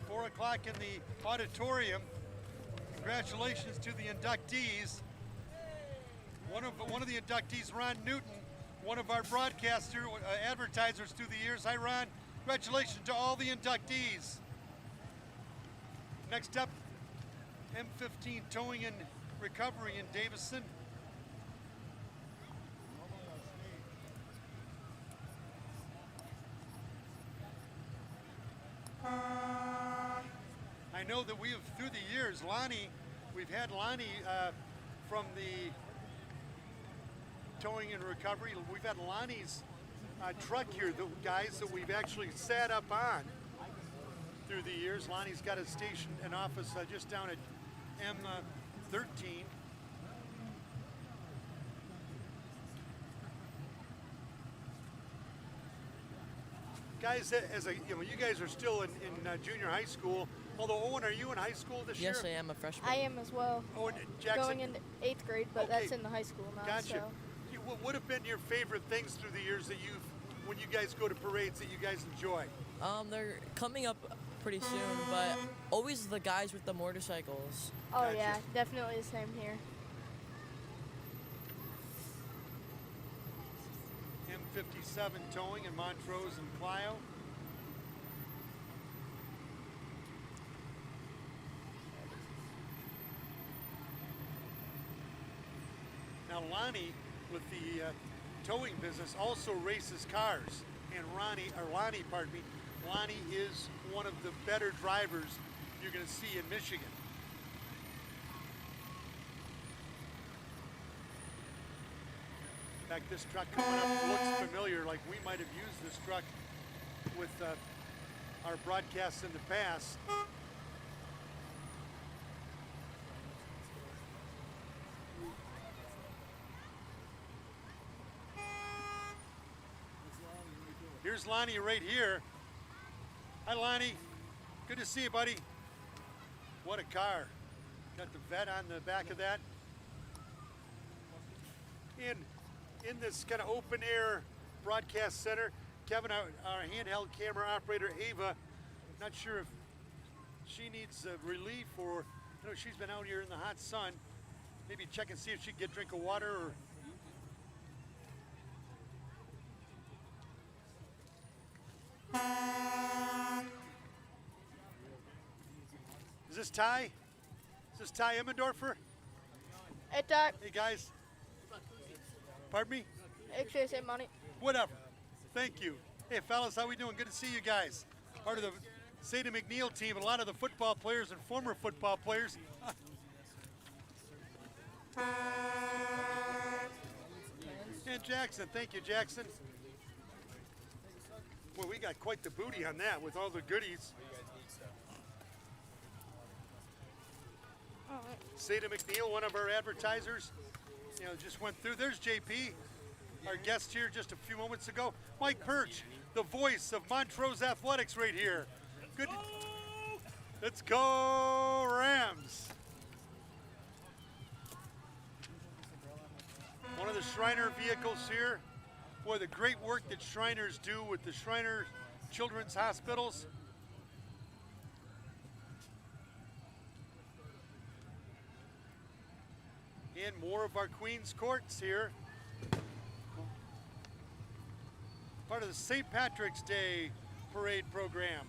Speaker 1: 4 o'clock in the auditorium. Congratulations to the inductees. One of the inductees, Ron Newton, one of our advertisers through the years. Hi, Ron. Congratulations to all the inductees. Next up, M15 Towing and Recovery in Davison. I know that we have, through the years, we've had Lonnie from the Towing and Recovery. We've had Lonnie's truck here, the guys that we've actually sat up on through the years. Lonnie's got a station, an office just down at M13. Guys, you guys are still in junior high school. Although, Owen, are you in high school this year?
Speaker 6: Yes, I am a freshman.
Speaker 8: I am as well.
Speaker 1: Owen, Jackson?
Speaker 8: Going into 8th grade, but
Speaker 1: Okay.
Speaker 8: that's in the high school now.
Speaker 1: Gotcha.
Speaker 8: So.
Speaker 1: What would have been your favorite things through the years that when you guys go to parades that you guys enjoy?
Speaker 6: They're coming up pretty soon, but always the guys with the motorcycles.
Speaker 8: Oh
Speaker 1: Gotcha.
Speaker 8: yeah, definitely the same here.
Speaker 1: M57 Towing in Montrose and Clio. Now Lonnie, with the towing business, also races cars. And Lonnie is one of the better drivers you're going to see in Michigan. In fact, this truck coming up looks familiar, like we might have used this truck with our broadcasts in the past. Here's Lonnie right here. Hi, Lonnie. Good to see you, buddy. What a car. Got the vet on the back of that. And in this kind of open air broadcast center, Kevin, our handheld camera operator, Ava, not sure if she needs relief or, she's been out here in the hot sun. Maybe check and see if she can get a drink of water or. Is this Ty? Is this Ty Emmendorfer?
Speaker 8: Hey, Doc.
Speaker 1: Hey, guys. Pardon me?
Speaker 8: Actually, say money.
Speaker 1: Whatever. Thank you. Hey, fellas, how we doing? Good to see you guys. Part of the Sada McNeil team, a lot of the football players and former football players. And Jackson, thank you, Jackson. Well, we got quite the booty on that with all the goodies. Sada McNeil, one of our advertisers, just went through. There's JP, our guest here just a few moments ago. Mike Perch, the voice of Montrose Athletics right here. Good. Let's go Rams. One of the Shriner vehicles here. Boy, the great work that Shriners do with the Shriner Children's Hospitals. And more of our Queen's Courts here. Part of the St. Patrick's Day parade program.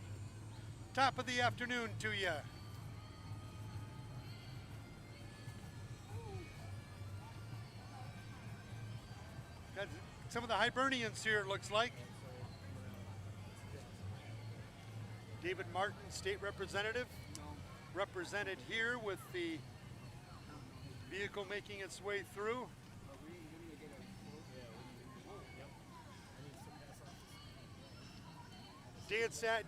Speaker 1: Top of the afternoon to you. Got some of the Hibernians here, it looks like. David Martin, state representative, represented here with the vehicle making its way through.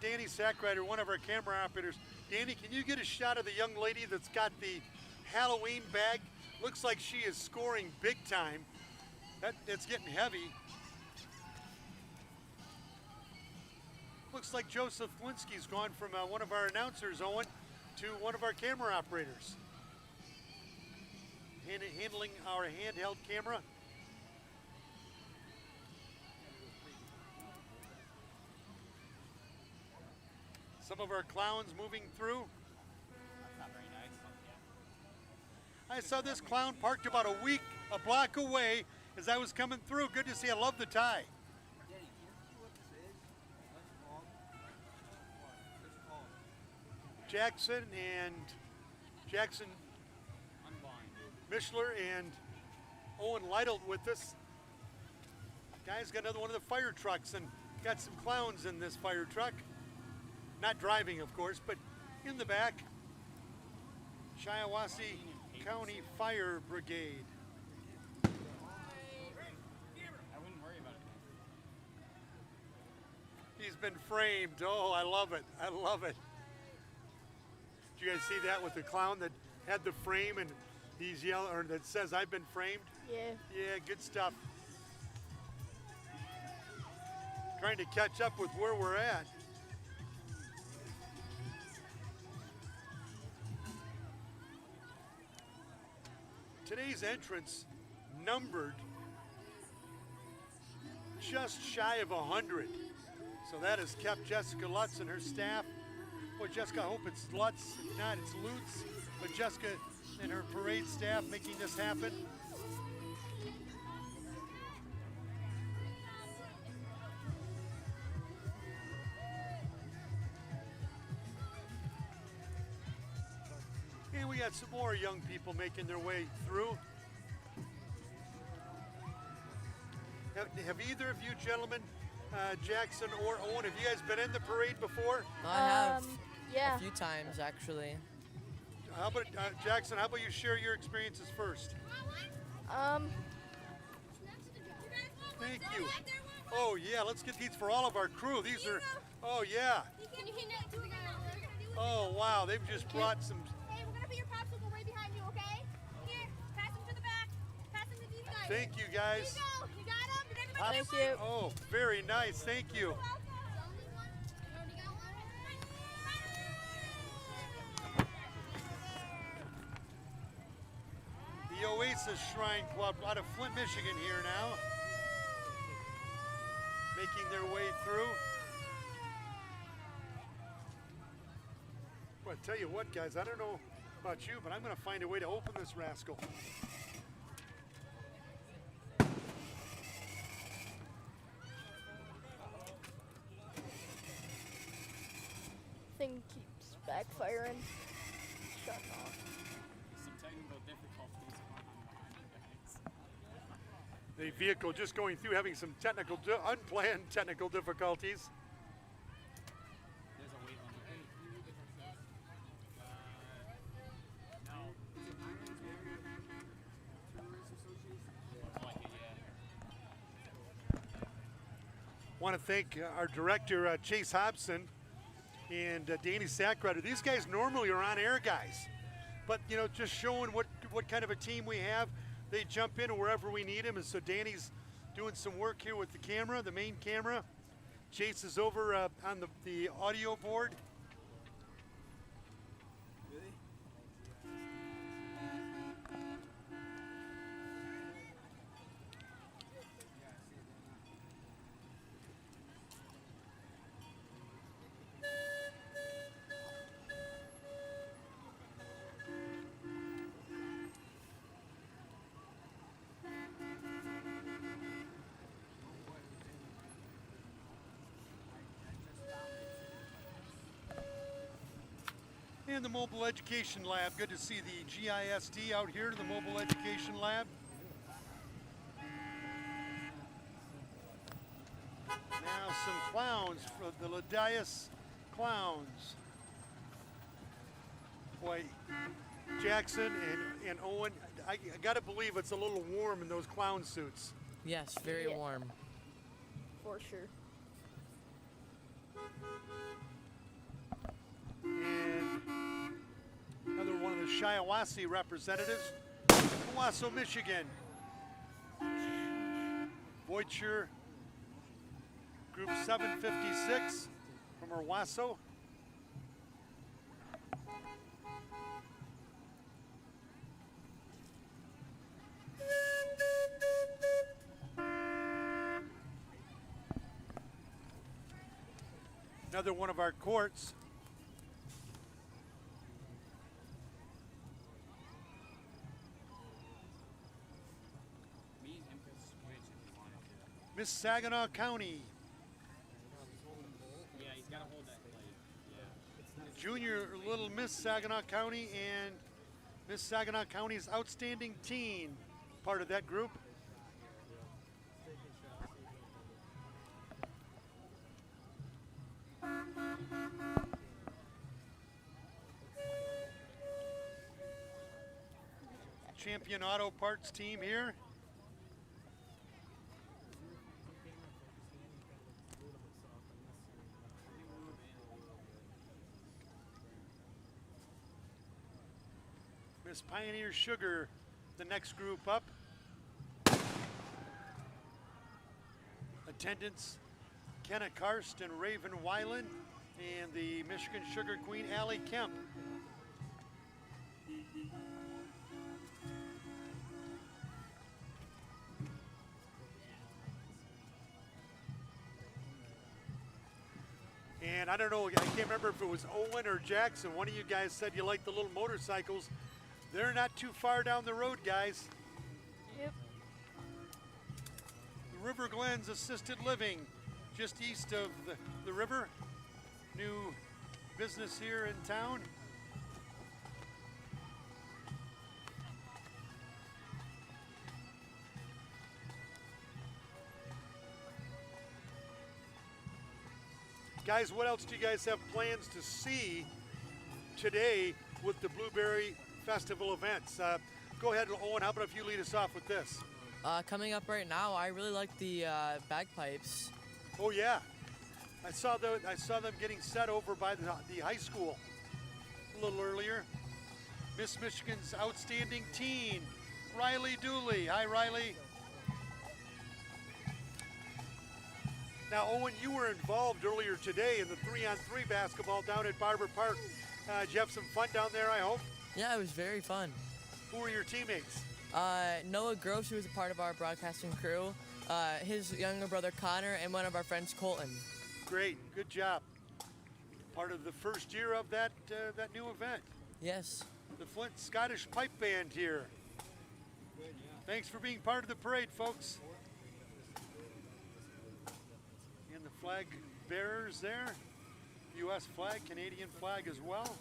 Speaker 1: Danny Sackrider, one of our camera operators. Danny, can you get a shot of the young lady that's got the Halloween bag? Looks like she is scoring big time. It's getting heavy. Looks like Joseph Linsky's gone from one of our announcers, Owen, to one of our camera operators. Handling our handheld camera. Some of our clowns moving through. I saw this clown parked about a block away as I was coming through. Good to see. I love the tie. Jackson Mishler and Owen Lytle with us. Guy's got another one of the fire trucks and got some clowns in this fire truck. Not driving, of course, but in the back. Shiawassee County Fire Brigade.
Speaker 10: I wouldn't worry about it.
Speaker 1: He's been framed. Oh, I love it. I love it. Did you guys see that with the clown that had the frame and he's yelling, or that says, "I've been framed"?
Speaker 8: Yeah.
Speaker 1: Yeah, good stuff. Trying to catch up with where we're at. Today's entrance numbered just shy of 100. So that has kept Jessica Lutz and her staff. Well, Jessica, I hope it's Lutz. If not, it's Lutz. But Jessica and her parade staff making this happen. And we got some more young people making their way through. Have either of you gentlemen, Jackson or Owen, have you guys been in the parade before?
Speaker 6: I have.
Speaker 8: Yeah.
Speaker 6: A few times, actually.
Speaker 1: How about Jackson? How about you share your experiences first? Thank you. Oh yeah, let's get these for all of our crew. These are. Oh yeah. Oh wow, they've just brought some.
Speaker 11: Hey, we're gonna put your popsicle right behind you, okay? Here, pass them to the back. Pass them to these guys.
Speaker 1: Thank you guys.
Speaker 11: Here you go. You got them? Did everybody
Speaker 8: Thank
Speaker 11: get
Speaker 8: you.
Speaker 1: Oh, very nice. Thank you. The Oasis Shrine Club out of Flint, Michigan here now. Making their way through. Well, I tell you what, guys, I don't know about you, but I'm going to find a way to open this rascal.
Speaker 8: Thing keeps backfiring. Shut off.
Speaker 10: Some technical difficulties going on behind you guys.
Speaker 1: The vehicle just going through, having some unplanned technical difficulties. Want to thank our director, Chase Hobson, and Danny Sackrider. These guys normally are on-air guys, but you know, just showing what kind of a team we have. They jump in wherever we need them, and so Danny's doing some work here with the camera, the main camera. Chase is over on the audio board. And the Mobile Education Lab. Good to see the GISD out here, the Mobile Education Lab. Now some clowns for the Ladias Clowns. Boy, Jackson and Owen, I gotta believe it's a little warm in those clown suits.
Speaker 6: Yes, very warm.
Speaker 8: For sure.
Speaker 1: And another one of the Shiawassee representatives, Owasso, Michigan. Voiture, Group 756 from Owasso. Another one of our courts. Miss Saginaw County.
Speaker 2: Yeah, he's got to hold that plate.
Speaker 1: Junior Little Miss Saginaw County and Miss Saginaw County's Outstanding Teen, part of that group. Champion Auto Parts team here. Miss Pioneer Sugar, the next group up. Attendants, Kenna Karst and Raven Weiland, and the Michigan Sugar Queen, Allie Kemp. And I don't know, I can't remember if it was Owen or Jackson. One of you guys said you like the little motorcycles. They're not too far down the road, guys.
Speaker 8: Yep.
Speaker 1: The River Glens Assisted Living, just east of the river. New business here in town. Guys, what else do you guys have plans to see today with the Blueberry Festival events? Go ahead, Owen, how about if you lead us off with this?
Speaker 6: Coming up right now, I really like the bagpipes.
Speaker 1: Oh yeah, I saw them getting set over by the high school a little earlier. Miss Michigan's Outstanding Teen, Riley Dooley. Hi, Riley. Now, Owen, you were involved earlier today in the 3-on-3 basketball down at Barber Park. Did you have some fun down there, I hope?
Speaker 6: Yeah, it was very fun.
Speaker 1: Who were your teammates?
Speaker 6: Noah Gross, who was a part of our broadcasting crew, his younger brother Connor, and one of our friends Colton.
Speaker 1: Great, good job. Part of the first year of that new event.
Speaker 6: Yes.
Speaker 1: The Flint Scottish Pipe Band here. Thanks for being part of the parade, folks. And the flag bearers there. U.S. flag, Canadian flag as well.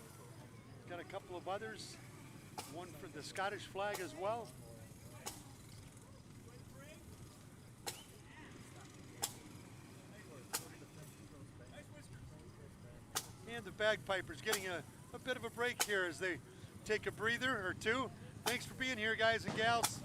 Speaker 1: Got a couple of others. One for the Scottish flag as well. bagpipers getting a bit of a break here as they take a breather or two. Thanks for being here, guys and gals.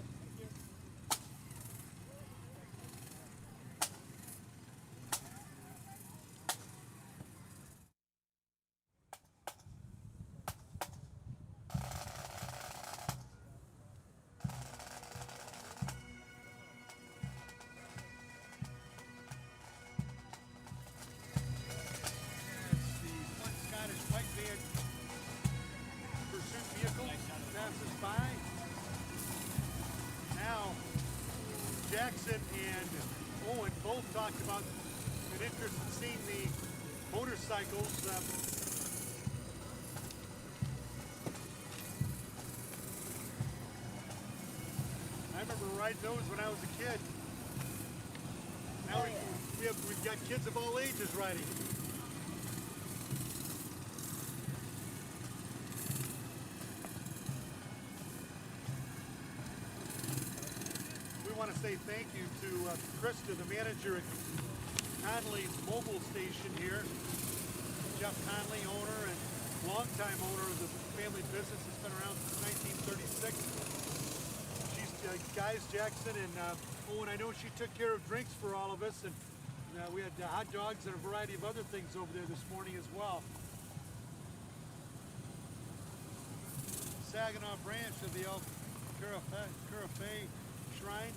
Speaker 1: Jackson and Owen both talked about an interest in seeing the motorcycles. I remember riding those when I was a kid. Now we've got kids of all ages riding. We want to say thank you to Krista, the manager at Conley's mobile station here. Jeff Conley, owner and longtime owner of the family business, has been around since 1936. She's guys, Jackson and Owen, I know she took care of drinks for all of us, and we had hot dogs and a variety of other things over there this morning as well. Saginaw branch of the El Curafe Shrine.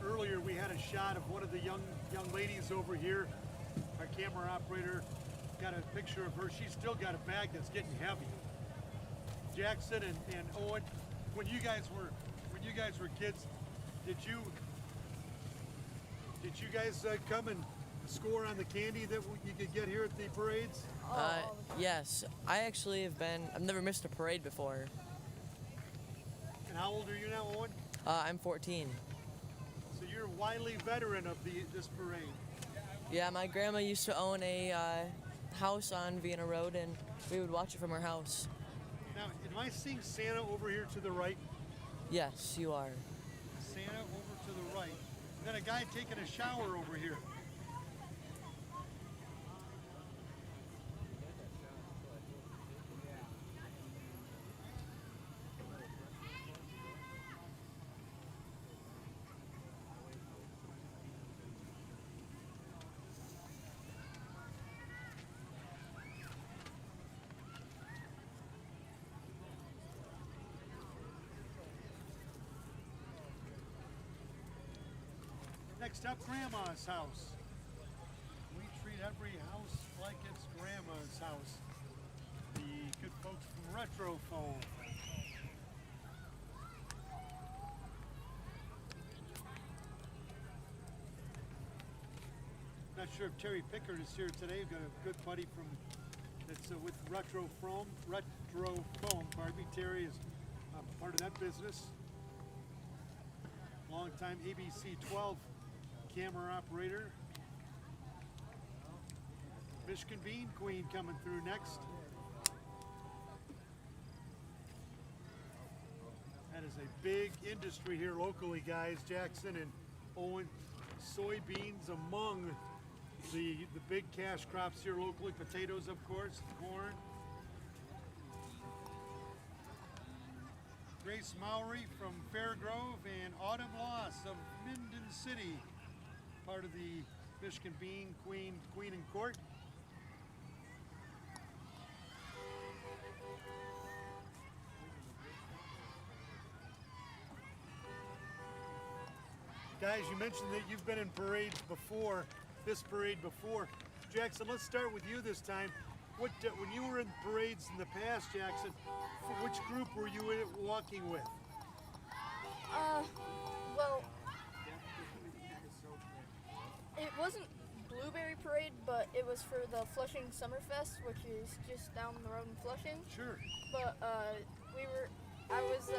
Speaker 1: Earlier we had a shot of one of the young ladies over here. Our camera operator got a picture of her. She's still got a bag that's getting heavy. Jackson and Owen, when you guys were kids, did you guys come and score on the candy that you could get here at the parades?
Speaker 6: Yes, I actually I've never missed a parade before.
Speaker 1: And how old are you now, Owen?
Speaker 6: I'm 14.
Speaker 1: So you're a wily veteran of this parade.
Speaker 6: Yeah, my grandma used to own a house on Vienna Road, and we would watch it from her house.
Speaker 1: Now, am I seeing Santa over here to the right?
Speaker 6: Yes, you are.
Speaker 1: Santa over to the right. And then a guy taking a shower over here. Next up, Grandma's house. We treat every house like it's Grandma's house. The good folks from Retro Foam. Not sure if Terry Pickard is here today. We've got a good buddy that's with Retro Foam. Pardon me. Terry is part of that business. Longtime ABC 12 camera operator. Michigan Bean Queen coming through next. That is a big industry here locally, guys. Jackson and Owen. Soybeans among the big cash crops here locally. Potatoes, of course, corn. Grace Mowry from Fairgrove and Autumn Loss of Minden City, part of the Michigan Bean Queen and Court. Guys, you mentioned that you've been in parades before, this parade before. Jackson, let's start with you this time. When you were in parades in the past, Jackson, which group were you walking with?
Speaker 8: Well, it was for the Flushing Summerfest, which is just down the road in Flushing.
Speaker 1: Sure.
Speaker 8: But I was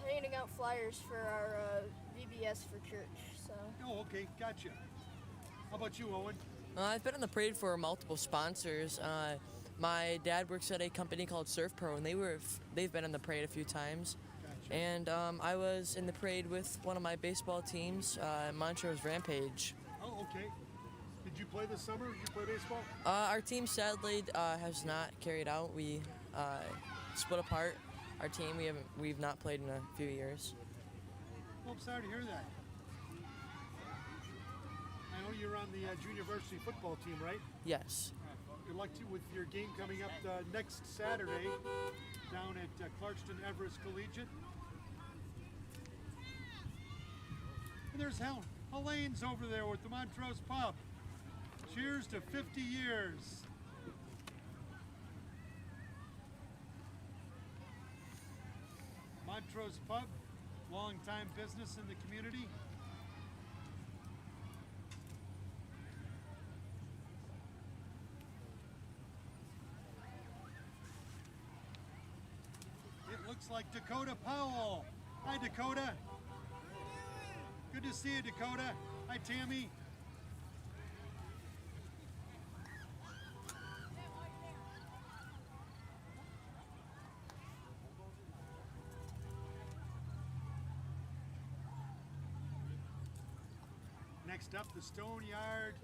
Speaker 8: handing out flyers for our VBS for church. So.
Speaker 1: Oh, okay, gotcha. How about you, Owen?
Speaker 6: I've been on the parade for multiple sponsors. My dad works at a company called Surf Pro, and they've been on the parade a few times.
Speaker 1: Gotcha.
Speaker 6: And I was in the parade with one of my baseball teams, Montrose Rampage.
Speaker 1: Oh, okay. Did you play this summer? Did you play baseball?
Speaker 6: Our team sadly has not carried out. We split apart. Our team we've not played in a few years.
Speaker 1: Well, I'm sorry to hear that. I know you're on the junior varsity football team, right?
Speaker 6: Yes.
Speaker 1: Good luck to you with your game coming up next Saturday down at Clarkston Everest Collegiate. And there's Elaine's over there with the Montrose Pub. Cheers to 50 years. Montrose Pub, long-time business in the community. It looks like Dakota Powell. Hi, Dakota. Good to see you, Dakota. Hi, Tammy. Next up, the Stone Yard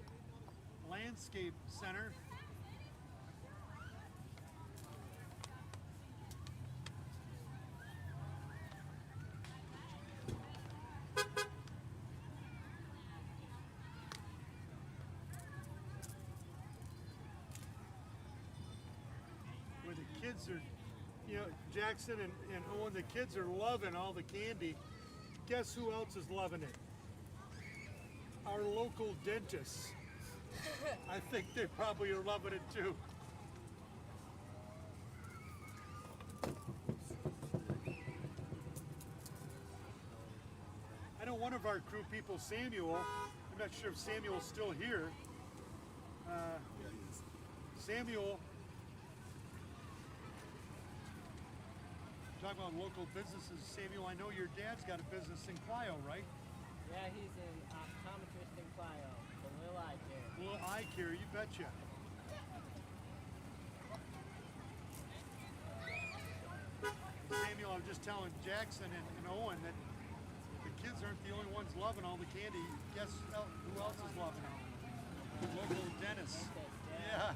Speaker 1: Landscape Center. Where the kids are, Jackson and Owen, the kids are loving all the candy. Guess who else is loving it? Our local dentists. I think they probably are loving it too. I know one of our crew people, Samuel, I'm not sure if Samuel's still here. Samuel, talking about local businesses, Samuel, I know your dad's got a business in Clio, right?
Speaker 3: Yeah, he's an optometrist in Clio, the Little Eye Care.
Speaker 1: Little Eye Care, you betcha. Samuel, I was just telling Jackson and Owen that the kids aren't the only ones loving all the candy. Guess who else is loving it? Local dentists. Yeah.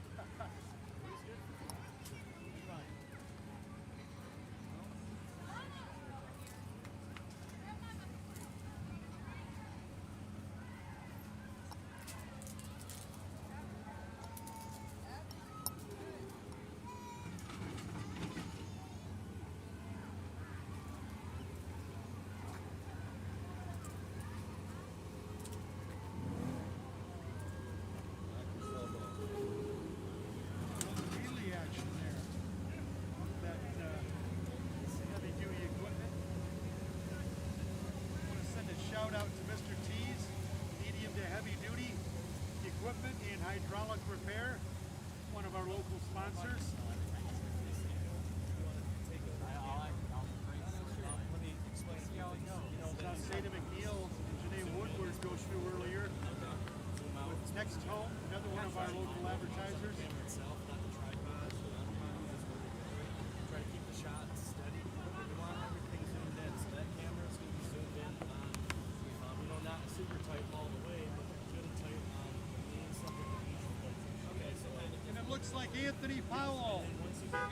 Speaker 1: Hydraulic Repair, one of our local sponsors. Sada McNeil and Janae Woodward go through earlier. With Next Home, another one of our local advertisers.
Speaker 10: Try to keep the shot steady. We want everything zoomed in, so that camera's going to be zoomed in on, not super tight all the way, but good and tight on something that needs to play. Okay, so
Speaker 1: and it looks like Anthony Powell.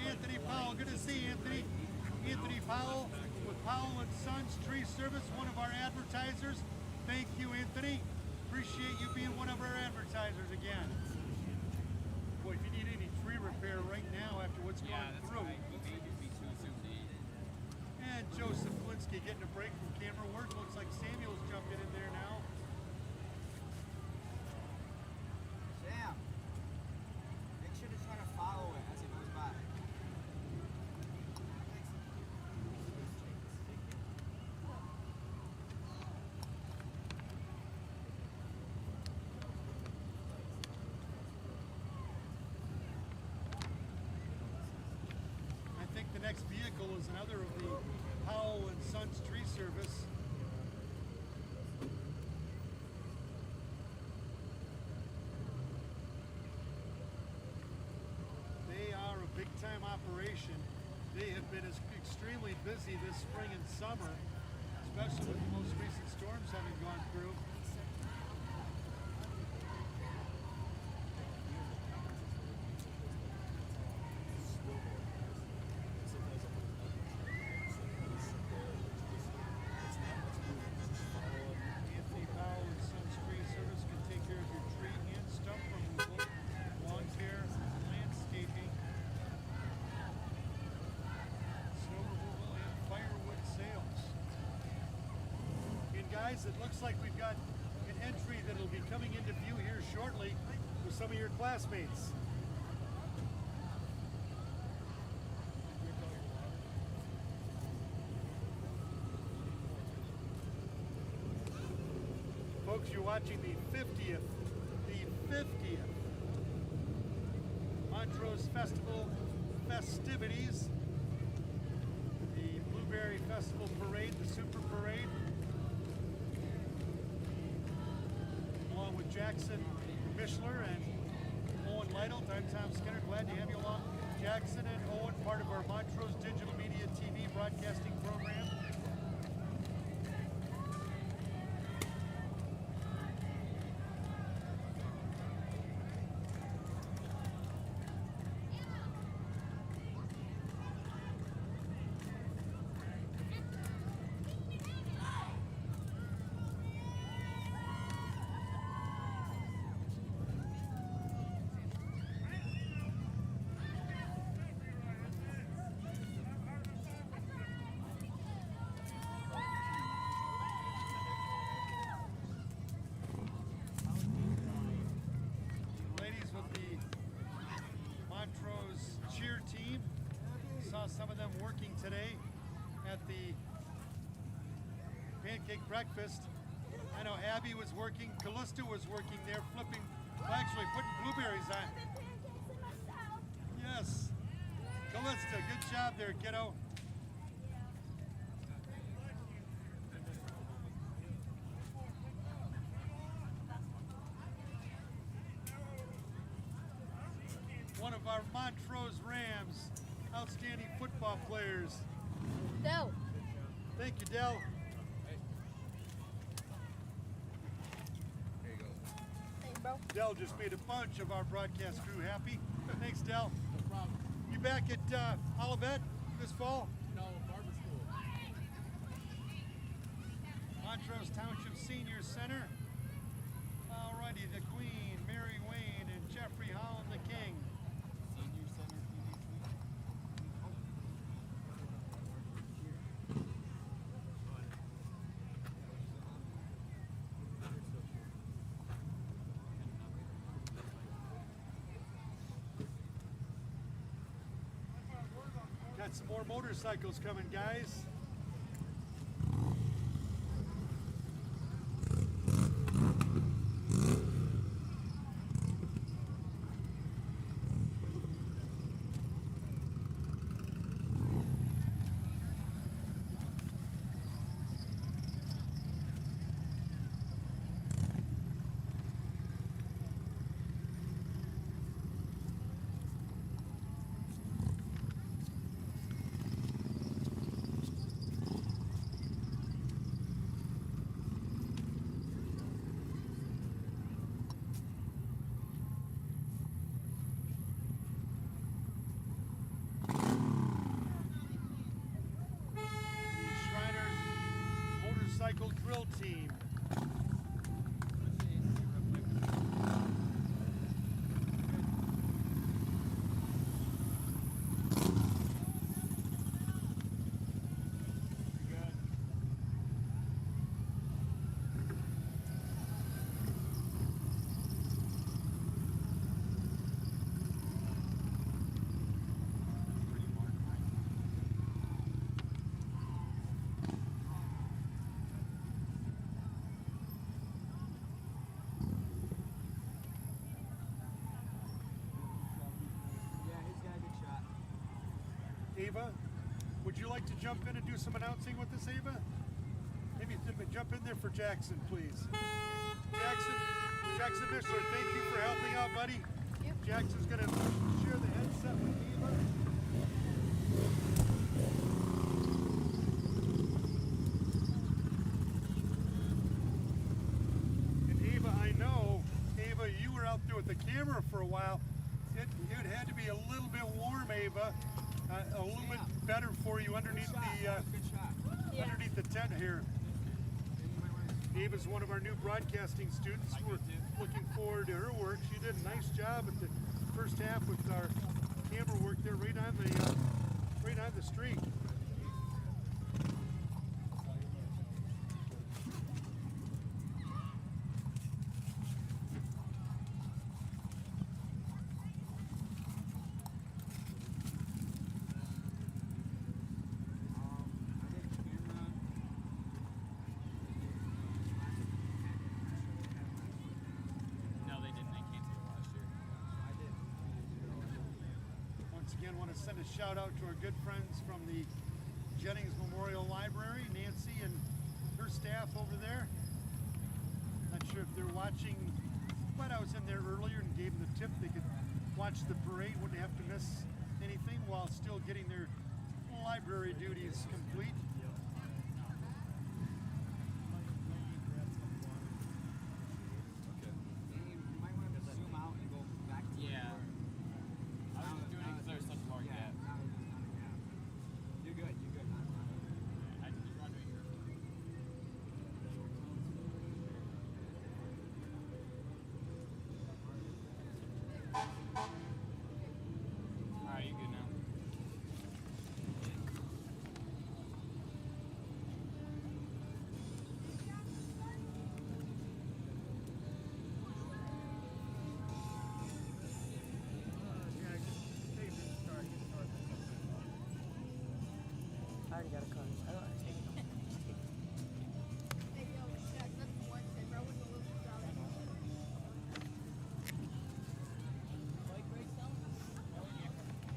Speaker 1: Anthony Powell, good to see Anthony. Anthony Powell with Powell and Sons Tree Service, one of our advertisers. Thank you, Anthony. Appreciate you being one of our advertisers again. Boy, if you need any tree repair right now after what's gone through. And Joseph Flinsky getting a break from camera work. Looks like Samuel's jumping in there now.
Speaker 12: Sam, make sure to try to follow it as it goes by.
Speaker 1: vehicle is another of the Powell and Sons Tree Service. They are a big-time operation. They have been extremely busy this spring and summer, especially with the most recent storms having gone through. Anthony Powell and Sons Tree Service can take care of your tree and stump removal, lawn care, landscaping, snow removal, and firewood sales. And guys, it looks like we've got an entry that'll be coming into view here shortly with some of your classmates. Folks, you're watching the 50th Montrose Festival festivities, the Blueberry Festival Parade, the Super Parade, along with Jackson Mishler and Owen Lytle. I'm Tom Skinner, glad to have you along. Jackson and Owen, part of our Montrose Digital Media TV broadcasting program. Ladies with the Montrose cheer team. Saw some of them working today at the pancake breakfast. I know Abby was working, Callista was working there, flipping, actually putting blueberries on. Yes. Callista, good job there, kiddo. One of our Montrose Rams, outstanding football players.
Speaker 8: Dell.
Speaker 1: Thank you, Dell.
Speaker 8: Thanks, bro.
Speaker 1: Dell just made a bunch of our broadcast crew happy. Thanks, Dell. No problem. You back at Olivet this fall?
Speaker 10: No, barber school.
Speaker 1: Montrose Township Senior Center. Alrighty, the Queen, Mary Wayne, and Jeffrey Holland the King.
Speaker 10: Senior Center TV
Speaker 1: Got some more motorcycles coming, guys. Motorcycle drill team.
Speaker 12: Yeah, he's got a good shot.
Speaker 1: Ava, would you like to jump in and do some announcing with us, Ava? Maybe jump in there for Jackson, please. Jackson Mishler, thank you for helping out, buddy.
Speaker 8: Yep.
Speaker 1: Jackson's going to share the headset with Eva. And Ava, I know, Ava, you were out there with the camera for a while. It had to be a little bit warm, Ava. A little bit better for you underneath underneath the tent here. Ava's one of our new broadcasting students. We're looking forward to her work. She did a nice job at the first half with our camera work there, right on the street. Again, want to send a shout out to our good friends from the Jennings Memorial Library, Nancy and her staff over there. Not sure if they're watching, but I was in there earlier and gave them the tip they could watch the parade, wouldn't have to miss anything while still getting their library duties complete.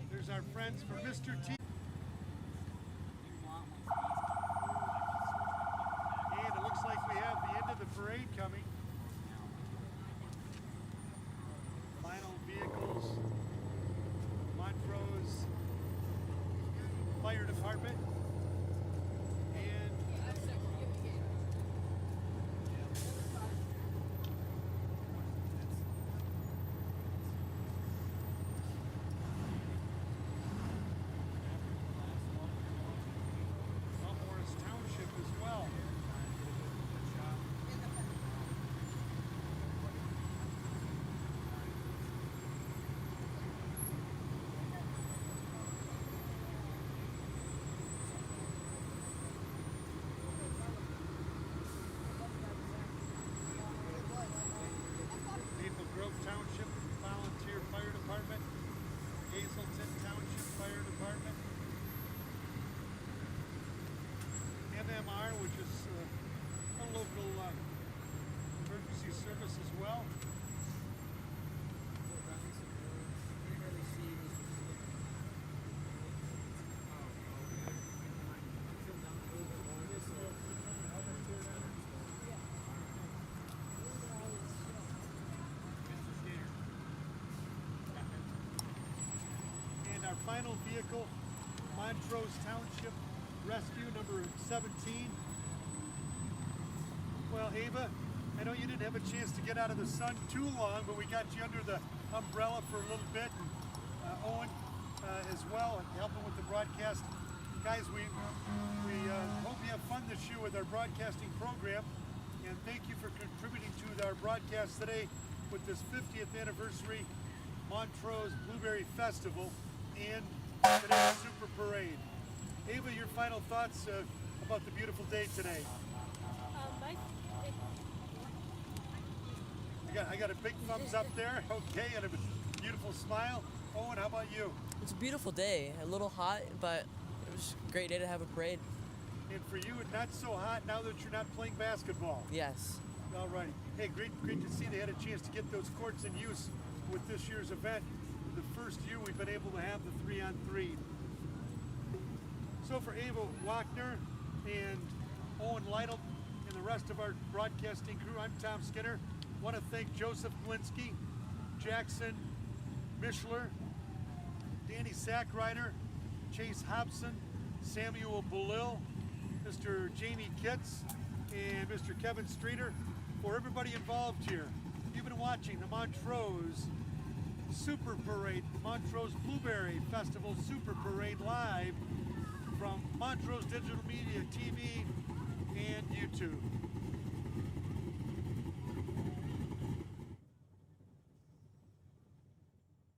Speaker 1: There's our friends from Mr. T. And it looks like we have the end of the parade coming. Final vehicles, Montrose Fire Department, and Montrose Township as well. Maple Grove Township Volunteer Fire Department, Hazelton Township Fire Department, MMR, which is a local emergency service as well. And our final vehicle, Montrose Township Rescue number 17. Well, Ava, I know you didn't have a chance to get out of the sun too long, but we got you under the umbrella for a little bit. And Owen as well, helping with the broadcast. Guys, we hope you have fun this year with our broadcasting program. And thank you for contributing to our broadcast today with this 50th anniversary Montrose Blueberry Festival and today's Super Parade. Ava, your final thoughts about the beautiful day today? I got a big thumbs up there, okay, and a beautiful smile. Owen, how about you?
Speaker 6: It's a beautiful day. A little hot, but it was a great day to have a parade.
Speaker 1: And for you, not so hot now that you're not playing basketball.
Speaker 6: Yes.
Speaker 1: All right. Hey, great to see they had a chance to get those courts in use with this year's event. The first year we've been able to have the 3-on-3. So for Ava Wagner and Owen Lytle and the rest of our broadcasting crew, I'm Tom Skinner. Want to thank Joseph Glinski, Jackson Mishler, Danny Sackreiner, Chase Hobson, Samuel Belil, Mr. Jamie Kitts, and Mr. Kevin Streeter, for everybody involved here. You've been watching the Montrose Super Parade, Montrose Blueberry Festival Super Parade live from Montrose Digital Media TV and YouTube.